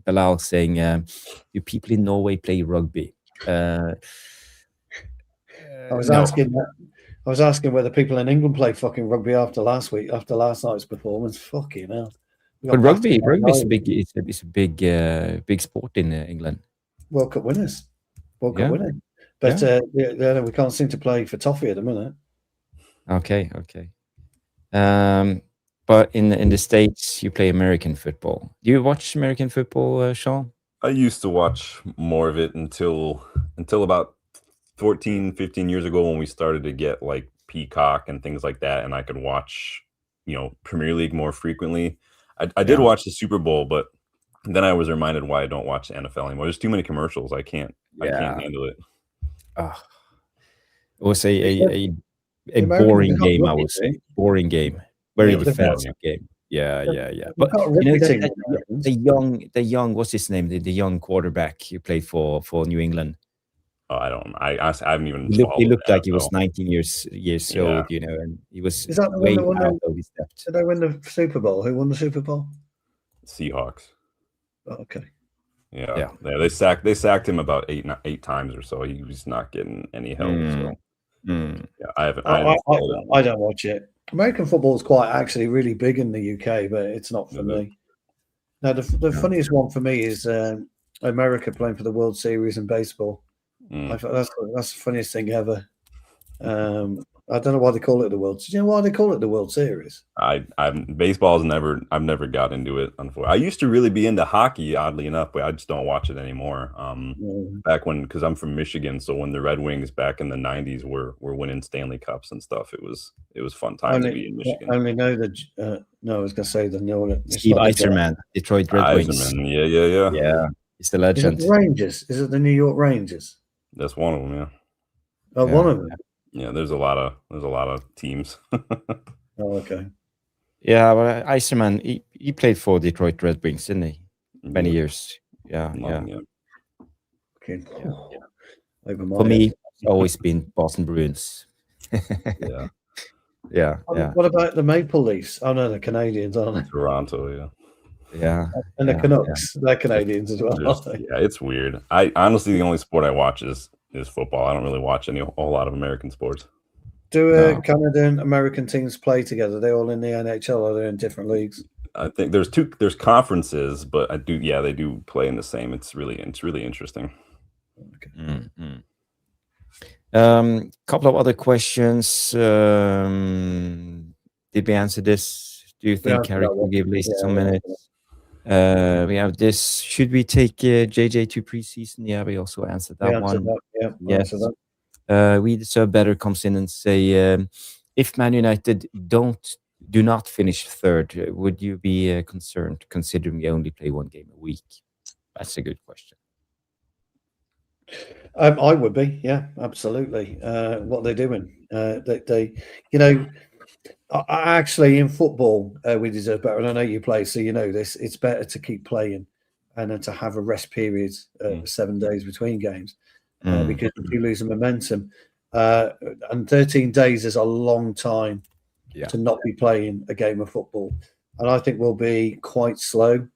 Bilal saying, do people in Norway play rugby? I was asking whether people in England play fucking rugby after last night's performance. Fucking hell. But rugby is a big sport in England. World Cup winners. Winning. But we can't seem to play for toffee at the minute. Okay. But in the States, you play American football. Do you watch American football, Sean? I used to watch more of it until about 14, 15 years ago when we started to get like Peacock and things like that, and I could watch, Premier League more frequently. I did watch the Super Bowl, but then I was reminded why I don't watch the NFL anymore. There's too many commercials. I can't handle it. It was a boring game, I would say. Boring game. Very defensive game. Yeah. But the young, what's his name? The young quarterback who played for New England. Oh, I don't. I haven't even. He looked like he was 19 years old, and he was way out of his depth. Did they win the Super Bowl? Who won the Super Bowl? Seahawks. Oh, okay. Yeah. They sacked him about eight times or so. He was not getting any help. So. Yeah, I haven't. I don't watch it. American football is quite actually really big in the UK, but it's not for me. Now, the funniest one for me is America playing for the World Series in baseball. I thought that's the funniest thing ever. I don't know why they call it the World. Do you know why they call it the World Series? Baseball's I've never got into it. Unfortunately, I used to really be into hockey. Oddly enough, but I just don't watch it anymore. Back because I'm from Michigan, so when the Red Wings back in the '90s were winning Stanley Cups and stuff, it was fun time to be in Michigan. I only know that. No, I was going to say Steve Yzerman, Detroit Red Wings. Yeah. He's the legend. Is it the Rangers? Is it the New York Rangers? That's one of them. Yeah. Oh, one of them. Yeah, there's a lot of teams. Oh, okay. Yeah, well, Yzerman, he played for Detroit Red Wings, didn't he? Many years. Yeah. Okay. For me, it's always been Boston Bruins. Yeah. What about the Maple Leafs? Oh no, the Canadians, aren't they? Toronto, yeah. And the Canucks, they're Canadians as well. Yeah, it's weird. I honestly, the only sport I watch is football. I don't really watch a whole lot of American sports. Do Canada and American teams play together? They're all in the NHL, or they're in different leagues? I think there's conferences, but they do play in the same. It's really interesting. Okay. Couple of other questions. Did we answer this? Do you think Carrick will give Lacey some minutes? We have this. Should we take JJ to preseason? Yeah, we also answered that one. Yes. We Deserve Better comes in and say, if Man United do not finish third, would you be concerned considering we only play one game a week? That's a good question. I would be, yeah, absolutely. What they're doing, they actually in football we deserve better, and I know you play, so you know this. It's better to keep playing and then to have a rest period, 7 days between games, because you lose the momentum. And 13 days is a long time to not be playing a game of football, and I think we'll be quite slow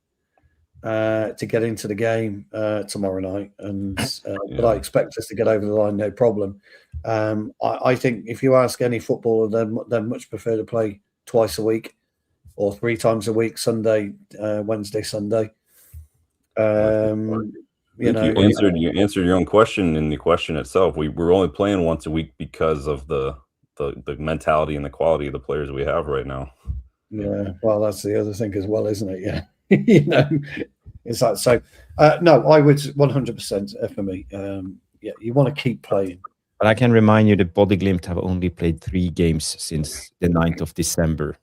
to get into the game tomorrow night, and but I expect us to get over the line, no problem. I think if you ask any footballer, they'd much prefer to play twice a week or 3 times a week, Sunday, Wednesday, Sunday. You answered your own question in the question itself. We're only playing once a week because of the mentality and the quality of the players we have right now. Yeah, well, that's the other thing as well, isn't it? Yeah. It's like, so no, I would 100% for me. You want to keep playing. But I can remind you that Body Glimt have only played 3 games since the 9th of December.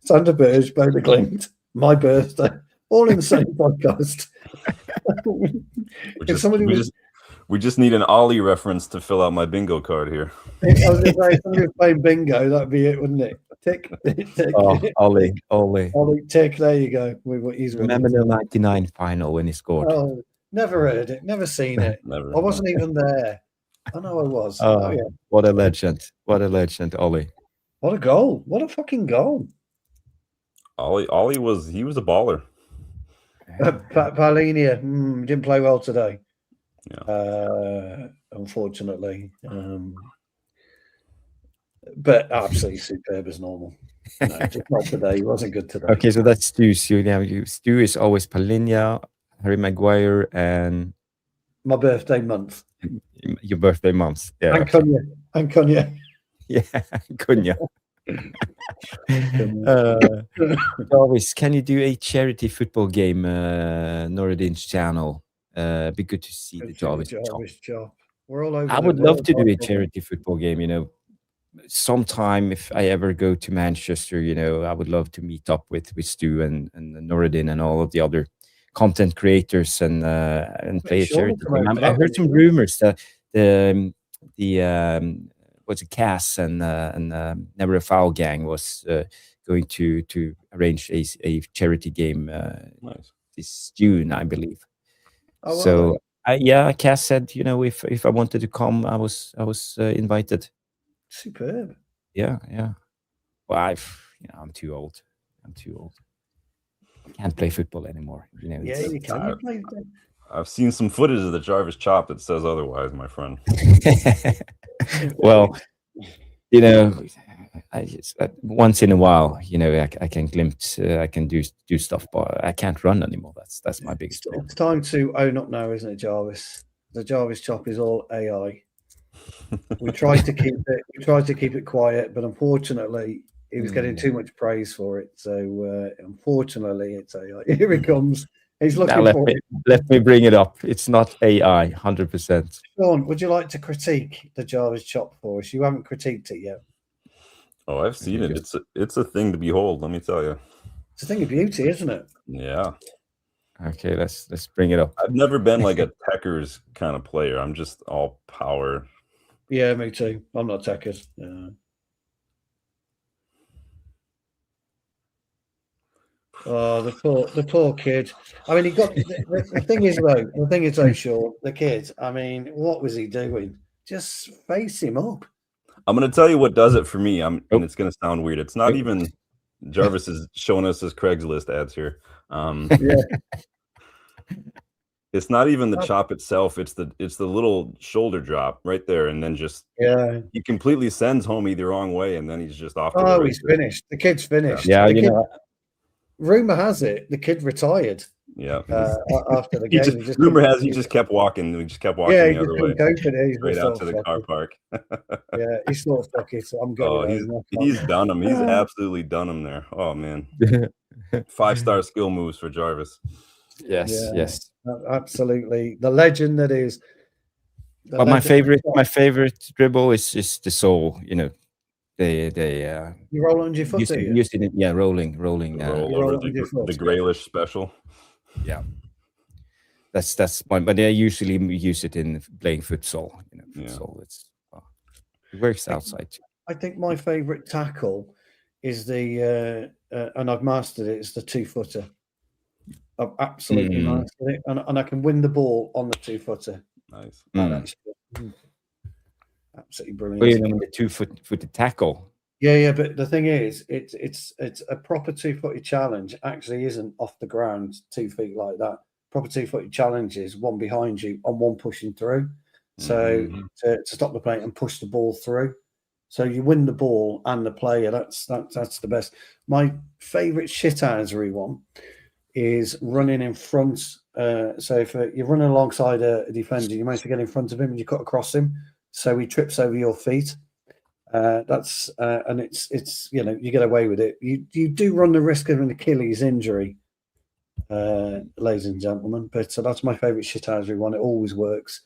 Sander Berge, Body Glimt, my birthday, all in the same podcast. We just need an Ollie reference to fill out my bingo card here. I was going to say, if somebody was playing bingo, that'd be it, wouldn't it? Tick. Oh, Ollie. Tick. There you go. Remember the 99 final when he scored? Oh, never heard it. Never seen it. I wasn't even there. I know I was. Oh, yeah. What a legend, Ollie. What a goal. What a fucking goal. Ollie was a baller. Paulinia didn't play well today. Yeah. Unfortunately. But absolutely superb as normal. No, just not today. He wasn't good today. Okay, so that's Stu. Stu is always Paulinia, Harry Maguire, and my birthday month. Your birthday month, yeah. And Cunha. Yeah, Cunha. Jarvis, can you do a charity football game, Noradin's channel? Be good to see the Jarvis chop. We're all over. I would love to do a charity football game, sometime if I ever go to Manchester, I would love to meet up with Stu and Noradin and all of the other content creators and play a charity game. I heard some rumors that the what's it, Cass and Never a Foul gang was going to arrange a charity game this June, I believe. Oh, so Cass said, if I wanted to come, I was invited. Superb. Yeah. Well, I'm too old. I can't play football anymore. Yeah, you can. I've seen some footage of the Jarvis chop that says otherwise, my friend. Well, I just, once in a while, I can glimpse, I can do stuff, but I can't run anymore. That's my biggest problem. It's time to own up now, isn't it, Jarvis? The Jarvis chop is all AI. We tried to keep it quiet, but unfortunately, he was getting too much praise for it. So unfortunately, it's AI. Here it comes. He's looking for it. Let me bring it up. It's not AI, 100%. Sean, would you like to critique the Jarvis chop for us? You haven't critiqued it yet. Oh, I've seen it. It's a thing to behold. Let me tell you. It's a thing of beauty, isn't it? Yeah. Okay, let's bring it up. I've never been like a Techers kind of player. I'm just all power. Yeah, me too. I'm not Techers. Oh, the poor kid. I mean, he got the thing is though, Sean, the kid. I mean, what was he doing? Just face him up. I'm going to tell you what does it for me. And it's going to sound weird. It's not even Jarvis is showing us his Craigslist ads here. It's not even the chop itself. It's the little shoulder drop right there, and then just he completely sends homie the wrong way, and then he's just off. He's finished. The kid's finished. Yeah, rumor has it the kid retired. Yeah. After the game, rumor has he just kept walking. We just kept walking the other way, straight out to the car park. Yeah, he thought, fuck it, I'm going. He's done him. He's absolutely done him there. Oh man, 5-star skill moves for Jarvis. Yes, absolutely. The legend that is. But my favorite dribble is just the soul. They you roll on your foot. Using it, rolling. Roll over the Graylish special. Yeah, that's one. But they usually use it in playing futsal. Futsal. It works outside too. I think my favorite tackle is the and I've mastered it. It's the 2-footer. I've absolutely mastered it, and I can win the ball on the 2-footer. Nice. Absolutely brilliant. The 2-footed tackle. Yeah, but the thing is, it's a proper 2-footed challenge. Actually, isn't off the ground 2 feet like that. Proper 2-footed challenge is one behind you and one pushing through. So to stop the play and push the ball through. So you win the ball and the player. That's the best. My favourite shithousery one is running in front. So if you're running alongside a defender, you manage to get in front of him and you cut across him, so he trips over your feet. That's and it's you get away with it. You do run the risk of an Achilles injury, ladies and gentlemen. But that's my favourite shithousery one. It always works,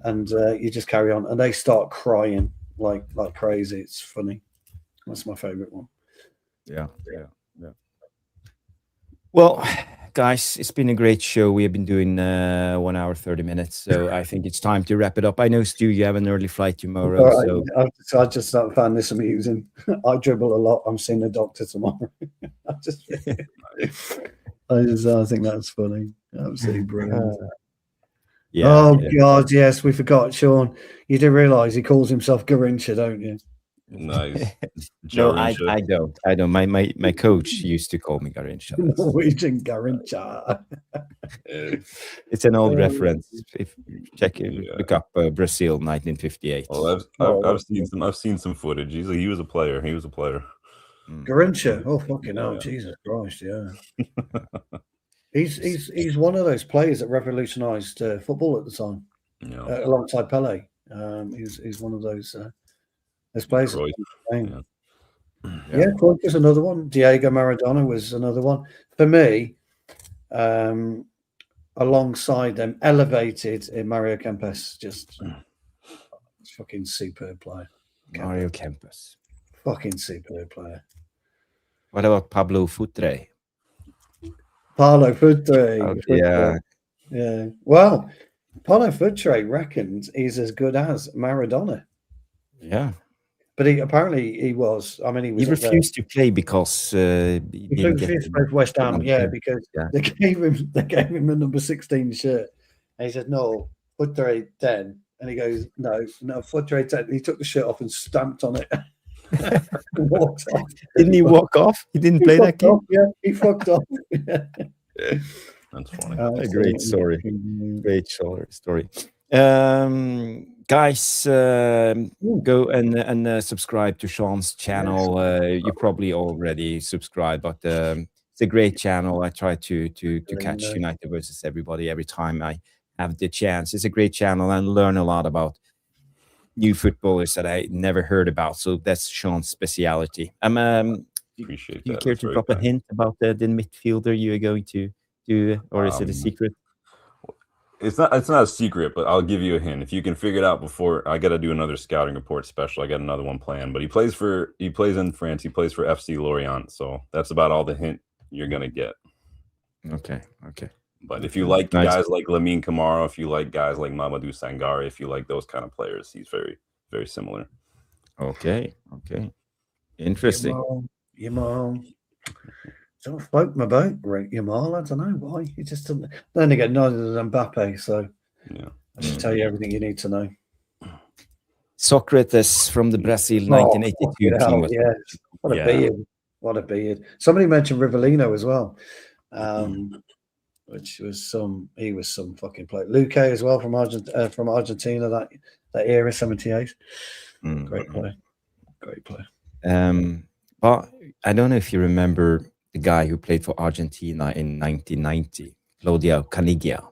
and you just carry on, and they start crying like crazy. It's funny. That's my favourite one. Yeah. Well, guys, it's been a great show. We have been doing 1 hour 30 minutes, so I think it's time to wrap it up. I know, Stu, you have an early flight tomorrow. Right. So I just found this amusing. I dribble a lot. I'm seeing the doctor tomorrow. I think that's funny. Absolutely brilliant. God, yes, we forgot, Sean. You do realise he calls himself Garincha, don't you? Nice. No, I don't. My coach used to call me Garincha. Norwegian Garincha. It's an old reference. If look up Brazil 1958. Well, I've seen some footage. He was a player. Garincha. Oh fucking hell, Jesus Christ, yeah. He's one of those players that revolutionised football at the time, alongside Pele. He's one of those players. Yeah, Cruyff was another one. Diego Maradona was another one. For me, alongside them, elevated in Mario Kempes, just fucking superb player. Mario Kempes. Fucking superb player. What about Pablo Futre? Paulo Futre. Yeah. Yeah. Well, Paulo Futre reckons he's as good as Maradona. Yeah. But he was. I mean, he was. He refused to play because he refused to play for West Ham. Yeah, because they gave him the number 16 shirt, and he said no, Futre 10, and he goes no, Futre 10. He took the shirt off and stamped on it. And walked off. Didn't he walk off? He didn't play that game. Yeah, he fucked off. That's funny. A great story. Great story. Guys, go and subscribe to Sean's channel. You probably already subscribed, but it's a great channel. I try to catch United versus everybody every time I have the chance. It's a great channel and learn a lot about new footballers that I never heard about. So that's Sean's speciality. Appreciate do you that. care to drop a hint about the midfielder you are going to do, or is it a secret? It's not a secret, but I'll give you a hint. If you can figure it out before I got to do another scouting report special, I got another one planned. But he plays in France. He plays for FC Lorient. So that's about all the hint you're gonna get. Okay. But if you like guys like Lamine Kamara, if you like guys like Mamadou Sangare, if you like those kind of players, he's very, very similar. Okay. Interesting. Yamal. Don't float my boat, right, Yamal. I don't know why. He just doesn't. Then again, neither than Mbappe. So yeah, I should tell you everything you need to know. Socrates from the Brazil 1982 team. Yeah, what a beard. Somebody mentioned Rivellino as well, which was he was some fucking player. Luque as well from Argentina that era, 78. Great player. But I don't know if you remember the guy who played for Argentina in 1990, Claudio Caniggia.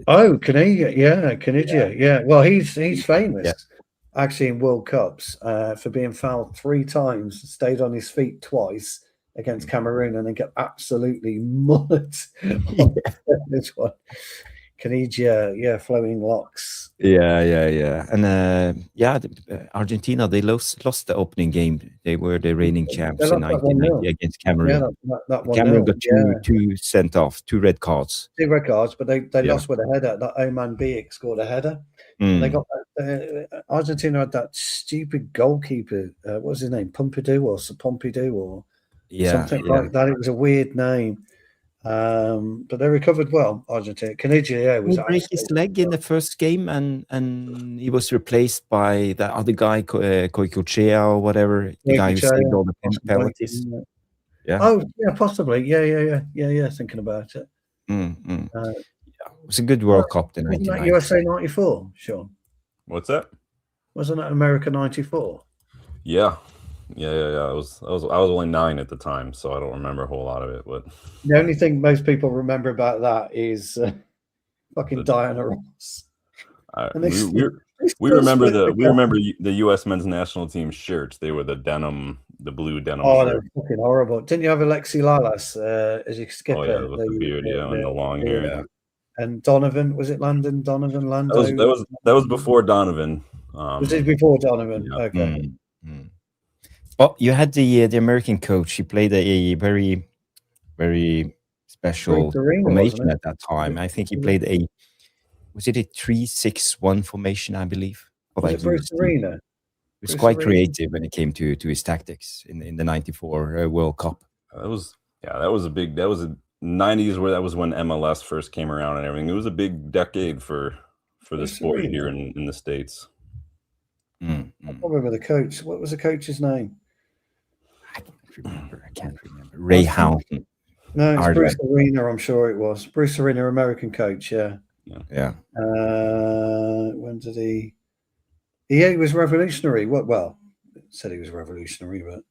Oh, Caniggia, yeah. Well, he's famous actually in World Cups for being fouled 3 times, stayed on his feet twice against Cameroon, and then got absolutely mullet on this one. Caniggia, flowing locks. Yeah. And Argentina, they lost the opening game. They were the reigning champs in 1990 against Cameroon. Yeah, Cameroon got two sent off, 2 red cards. 2 red cards, but they lost with a header. That Oman Biik scored a header. They got Argentina had that stupid goalkeeper. What was his name? Pompidou or something like that. It was a weird name. But they recovered well. Argentina. Caniggia was break his leg in the first game, and he was replaced by the other guy, Shea or whatever, the guy who saved all the penalties. Yeah. Oh, yeah, possibly. Yeah. Thinking about it. It was a good World Cup. The Wasn't that USA 94, Sean? What's that? Wasn't that America 94? Yeah. I was only 9 at the time, so I don't remember a whole lot of it. But the only thing most people remember about that is fucking Diana Ross. We remember the U.S. men's national team shirts. They were the blue denim. Oh, they're fucking horrible. Didn't you have Alexi Lalas as your skipper? Oh yeah, with the beard, and the long hair. Yeah. And Donovan, was it Lando? That was before Donovan. Was it before Donovan? Yeah. Okay. Well, you had the American coach. He played a very, very special formation at that time. I think he played was it a 3-6-1 formation, I believe? Was it Bruce Arena? He was quite creative when it came to his tactics in the 94 World Cup. That was a 90s where that was when MLS first came around and everything. It was a big decade for the sport here in the States. I remember the coach. What was the coach's name? I can't remember. Ray Houghton. No, it's Bruce Arena, I'm sure it was. Bruce Arena, American coach, yeah. When did he was revolutionary. Well, said he was revolutionary, but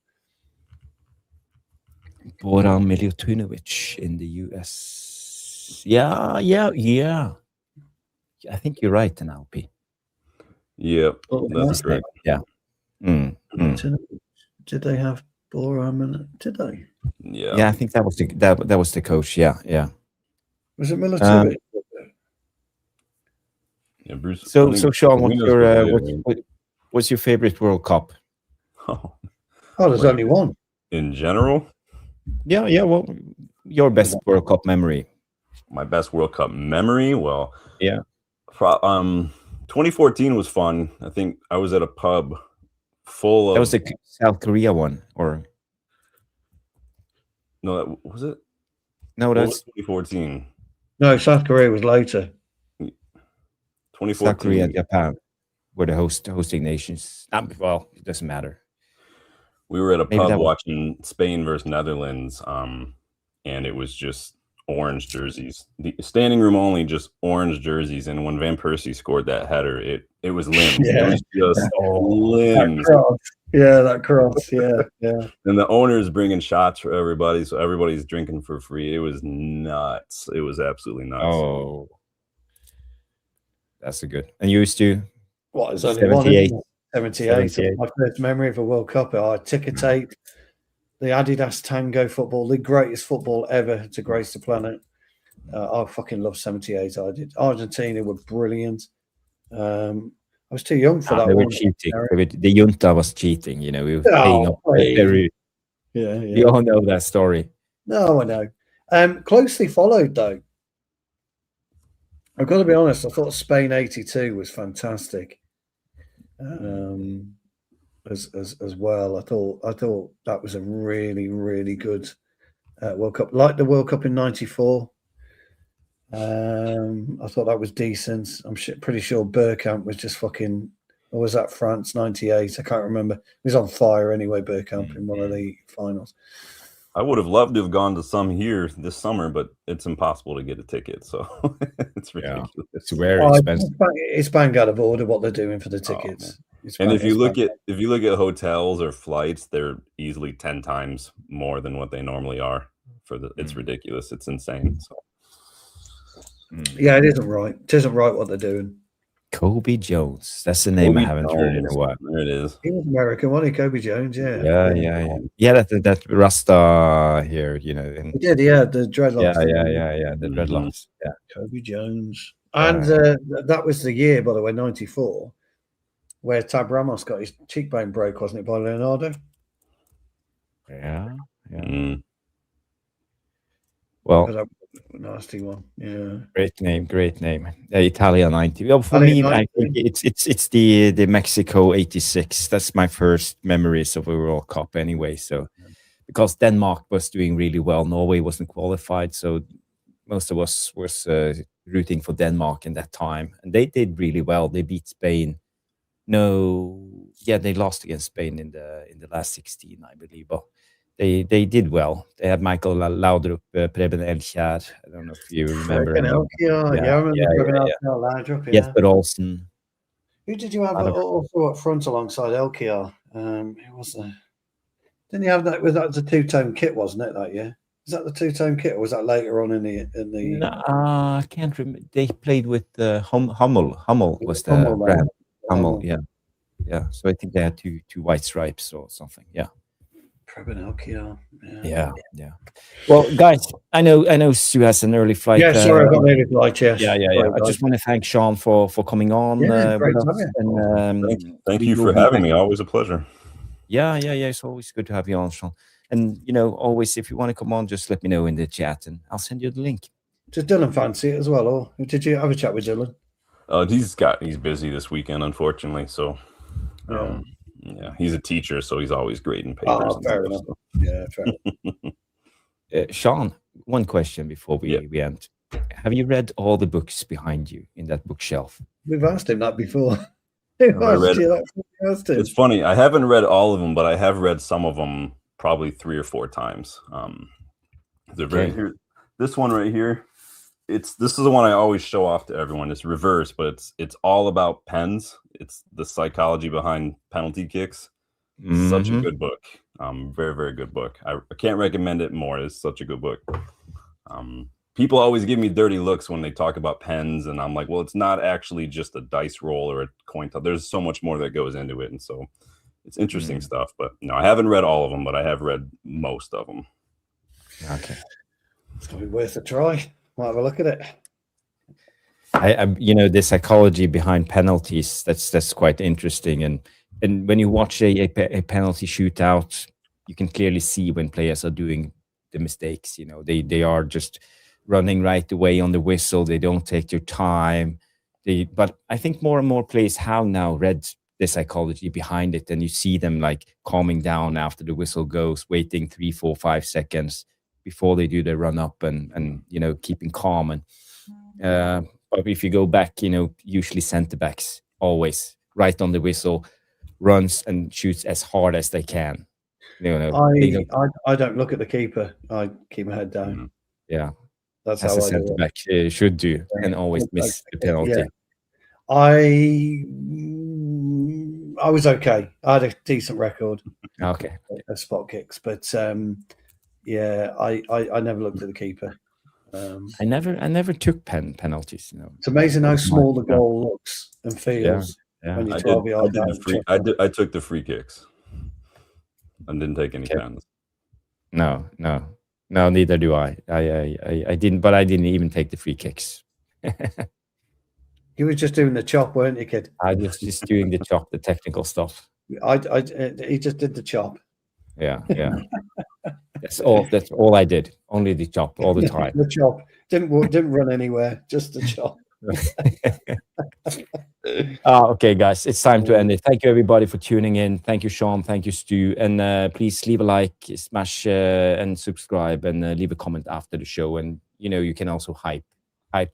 Boran Milutinovic in the US. Yeah. I think you're right, Alpi. Yeah, that's great. Yeah. Did they have Borum? Did they? Yeah. I think that was the coach. Yeah. Was it military? Yeah, Bruce. So Sean, Arenas what's your favorite World Cup? Oh, there's only one. In general? Yeah. Well, your best World Cup memory. My best World Cup memory? Well, yeah. 2014 was fun. I think I was at a pub full of. That was the South Korea one, or no? Was it? No, that's 2014. No, South Korea was later. 2014. South Korea and Japan were the hosting nations. Well, it doesn't matter. We were at a pub watching Spain versus Netherlands, and it was just orange jerseys. The standing room only, just orange jerseys. And when Van Persie scored that header, it was limbs. Yeah. It was just limbs. That cross. Yeah. And the owner's bringing shots for everybody, so everybody's drinking for free. It was nuts. It was absolutely nuts. Oh, that's a good. And you used to what is 78? 78. My first memory of a World Cup. I ticker tape the Adidas Tango football, the greatest football ever to grace the planet. I fucking love 78. I did. Argentina were brilliant. I was too young for that. They were cheating. The junta was cheating. We were paying up every. Yeah. You all know that story. No, I know. Closely followed though. I've got to be honest. I thought Spain '82 was fantastic. As well, I thought that was a really, really good World Cup, like the World Cup in '94. I thought that was decent. I'm pretty sure Bergkamp was just fucking. Or was that France '98? I can't remember. He was on fire anyway. Bergkamp in one of the finals. I would have loved to have gone to some here this summer, but it's impossible to get a ticket, so it's ridiculous. It's very expensive. It's bang out of order what they're doing for the tickets. And if you look at hotels or flights, they're easily 10 times more than what they normally are. It's ridiculous. It's insane. So. Yeah, it isn't right. It isn't right what they're doing. Kobe Jones. That's the name I haven't heard in a while. There it is. He was American, wasn't he? Kobe Jones, Yeah. That Rasta here, He did, the dreadlocks. Yeah, the dreadlocks. Yeah. Kobe Jones. And that was the year, by the way, '94, where Tab Ramos got his cheekbone broke, wasn't it, by Leonardo? Yeah. Well, nasty one. Yeah. Great name. Italia 90. Well, for me, I think it's the Mexico 86. That's my first memories of a World Cup anyway. So because Denmark was doing really well, Norway wasn't qualified, so most of us was rooting for Denmark in that time, and they did really well. They beat Spain. They lost against Spain in the last 16, I believe. But they did well. They had Michael Laudrup, Preben Elkjær. I don't know if you remember. I remember Preben Elkjær. Jesper Olsen. Who did you have also up front alongside Elkjær? Who was there? Didn't you have that? That was a two-tone kit, wasn't it, that year? Was that the two-tone kit, or was that later on in the? No, I can't remember. They played with Hummel. Hummel was the brand. Hummel, yeah. So I think they had two white stripes or something. Yeah. Preben Elkjær. Yeah. Well, guys, I know Stu has an early flight. Yeah, sorry, I've got an early flight. Yes. Yeah. I just want to thank Sean for coming on. Great to have you. Thank you for having me. Always a pleasure. Yeah. It's always good to have you on, Sean. And always, if you want to come on, just let me know in the chat, and I'll send you the link. Does Dylan fancy it as well, or did you have a chat with Dylan? He's busy this weekend, unfortunately. So, he's a teacher, so he's always grading papers. Fair enough. Yeah, fair. Sean, one question before we end. Have you read all the books behind you in that bookshelf? We've asked him that before. It's funny. I haven't read all of them, but I have read some of them probably 3 or 4 times. They're very here. This one right here. This is the one I always show off to everyone. It's reverse, but it's all about pens. It's the psychology behind penalty kicks. Such a good book. Very, very good book. I can't recommend it more. It's such a good book. People always give me dirty looks when they talk about pens, and I'm like, well, it's not actually just a dice roll or a coin toss. There's so much more that goes into it, and so it's interesting stuff. But no, I haven't read all of them, but I have read most of them. Okay, it's gonna be worth a try. Might have a look at it. I you know, the psychology behind penalties, that's quite interesting. And when you watch a penalty shootout, you can clearly see when players are doing the mistakes. You know, they are just running right away on the whistle. They don't take their time. But I think more and more players have now read the psychology behind it, and you see them like calming down after the whistle goes, waiting 3, 4, 5 seconds before they do their run up, and you know, keeping calm. And but if you go back, you know, usually centre backs always right on the whistle, runs and shoots as hard as they can. You know, I don't look at the keeper. I keep my head down. Yeah, that's as how a I do centre back should do, and always miss the penalty. Yeah. I was okay. I had a decent record. Okay. Of spot kicks, but yeah, I never looked at the keeper. I never took penalties. You know, it's amazing how small the goal looks and feels when you're 12 yards out. I took the free kicks and didn't take any pens. No, neither do I. I didn't, but I didn't even take the free kicks. You were just doing the chop, weren't you, kid? I was just doing the chop, the technical stuff. He just did the chop. Yeah. That's all I did. Only the chop all the time. The chop didn't run anywhere. Just the chop. Okay, guys, it's time to end it. Thank you, everybody, for tuning in. Thank you, Sean. Thank you, Stu. And please leave a like, smash and subscribe, and leave a comment after the show. And you know, you can also hype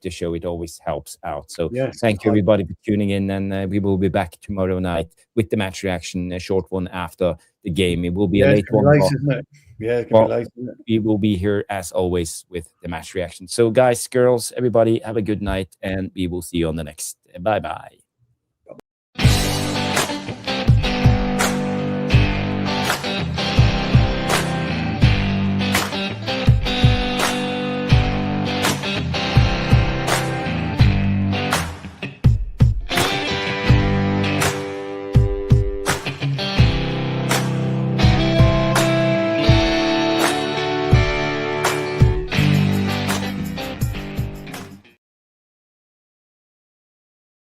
the show. It always helps out. So thank you, everybody, for tuning in. And we will be back tomorrow night with the match reaction, a short one after the game. It will be a late one. Late, isn't it? Yeah, it can be late, isn't it? We will be here as always with the match reaction. So guys, girls, everybody, have a good night, and we will see you on the next. Bye-bye.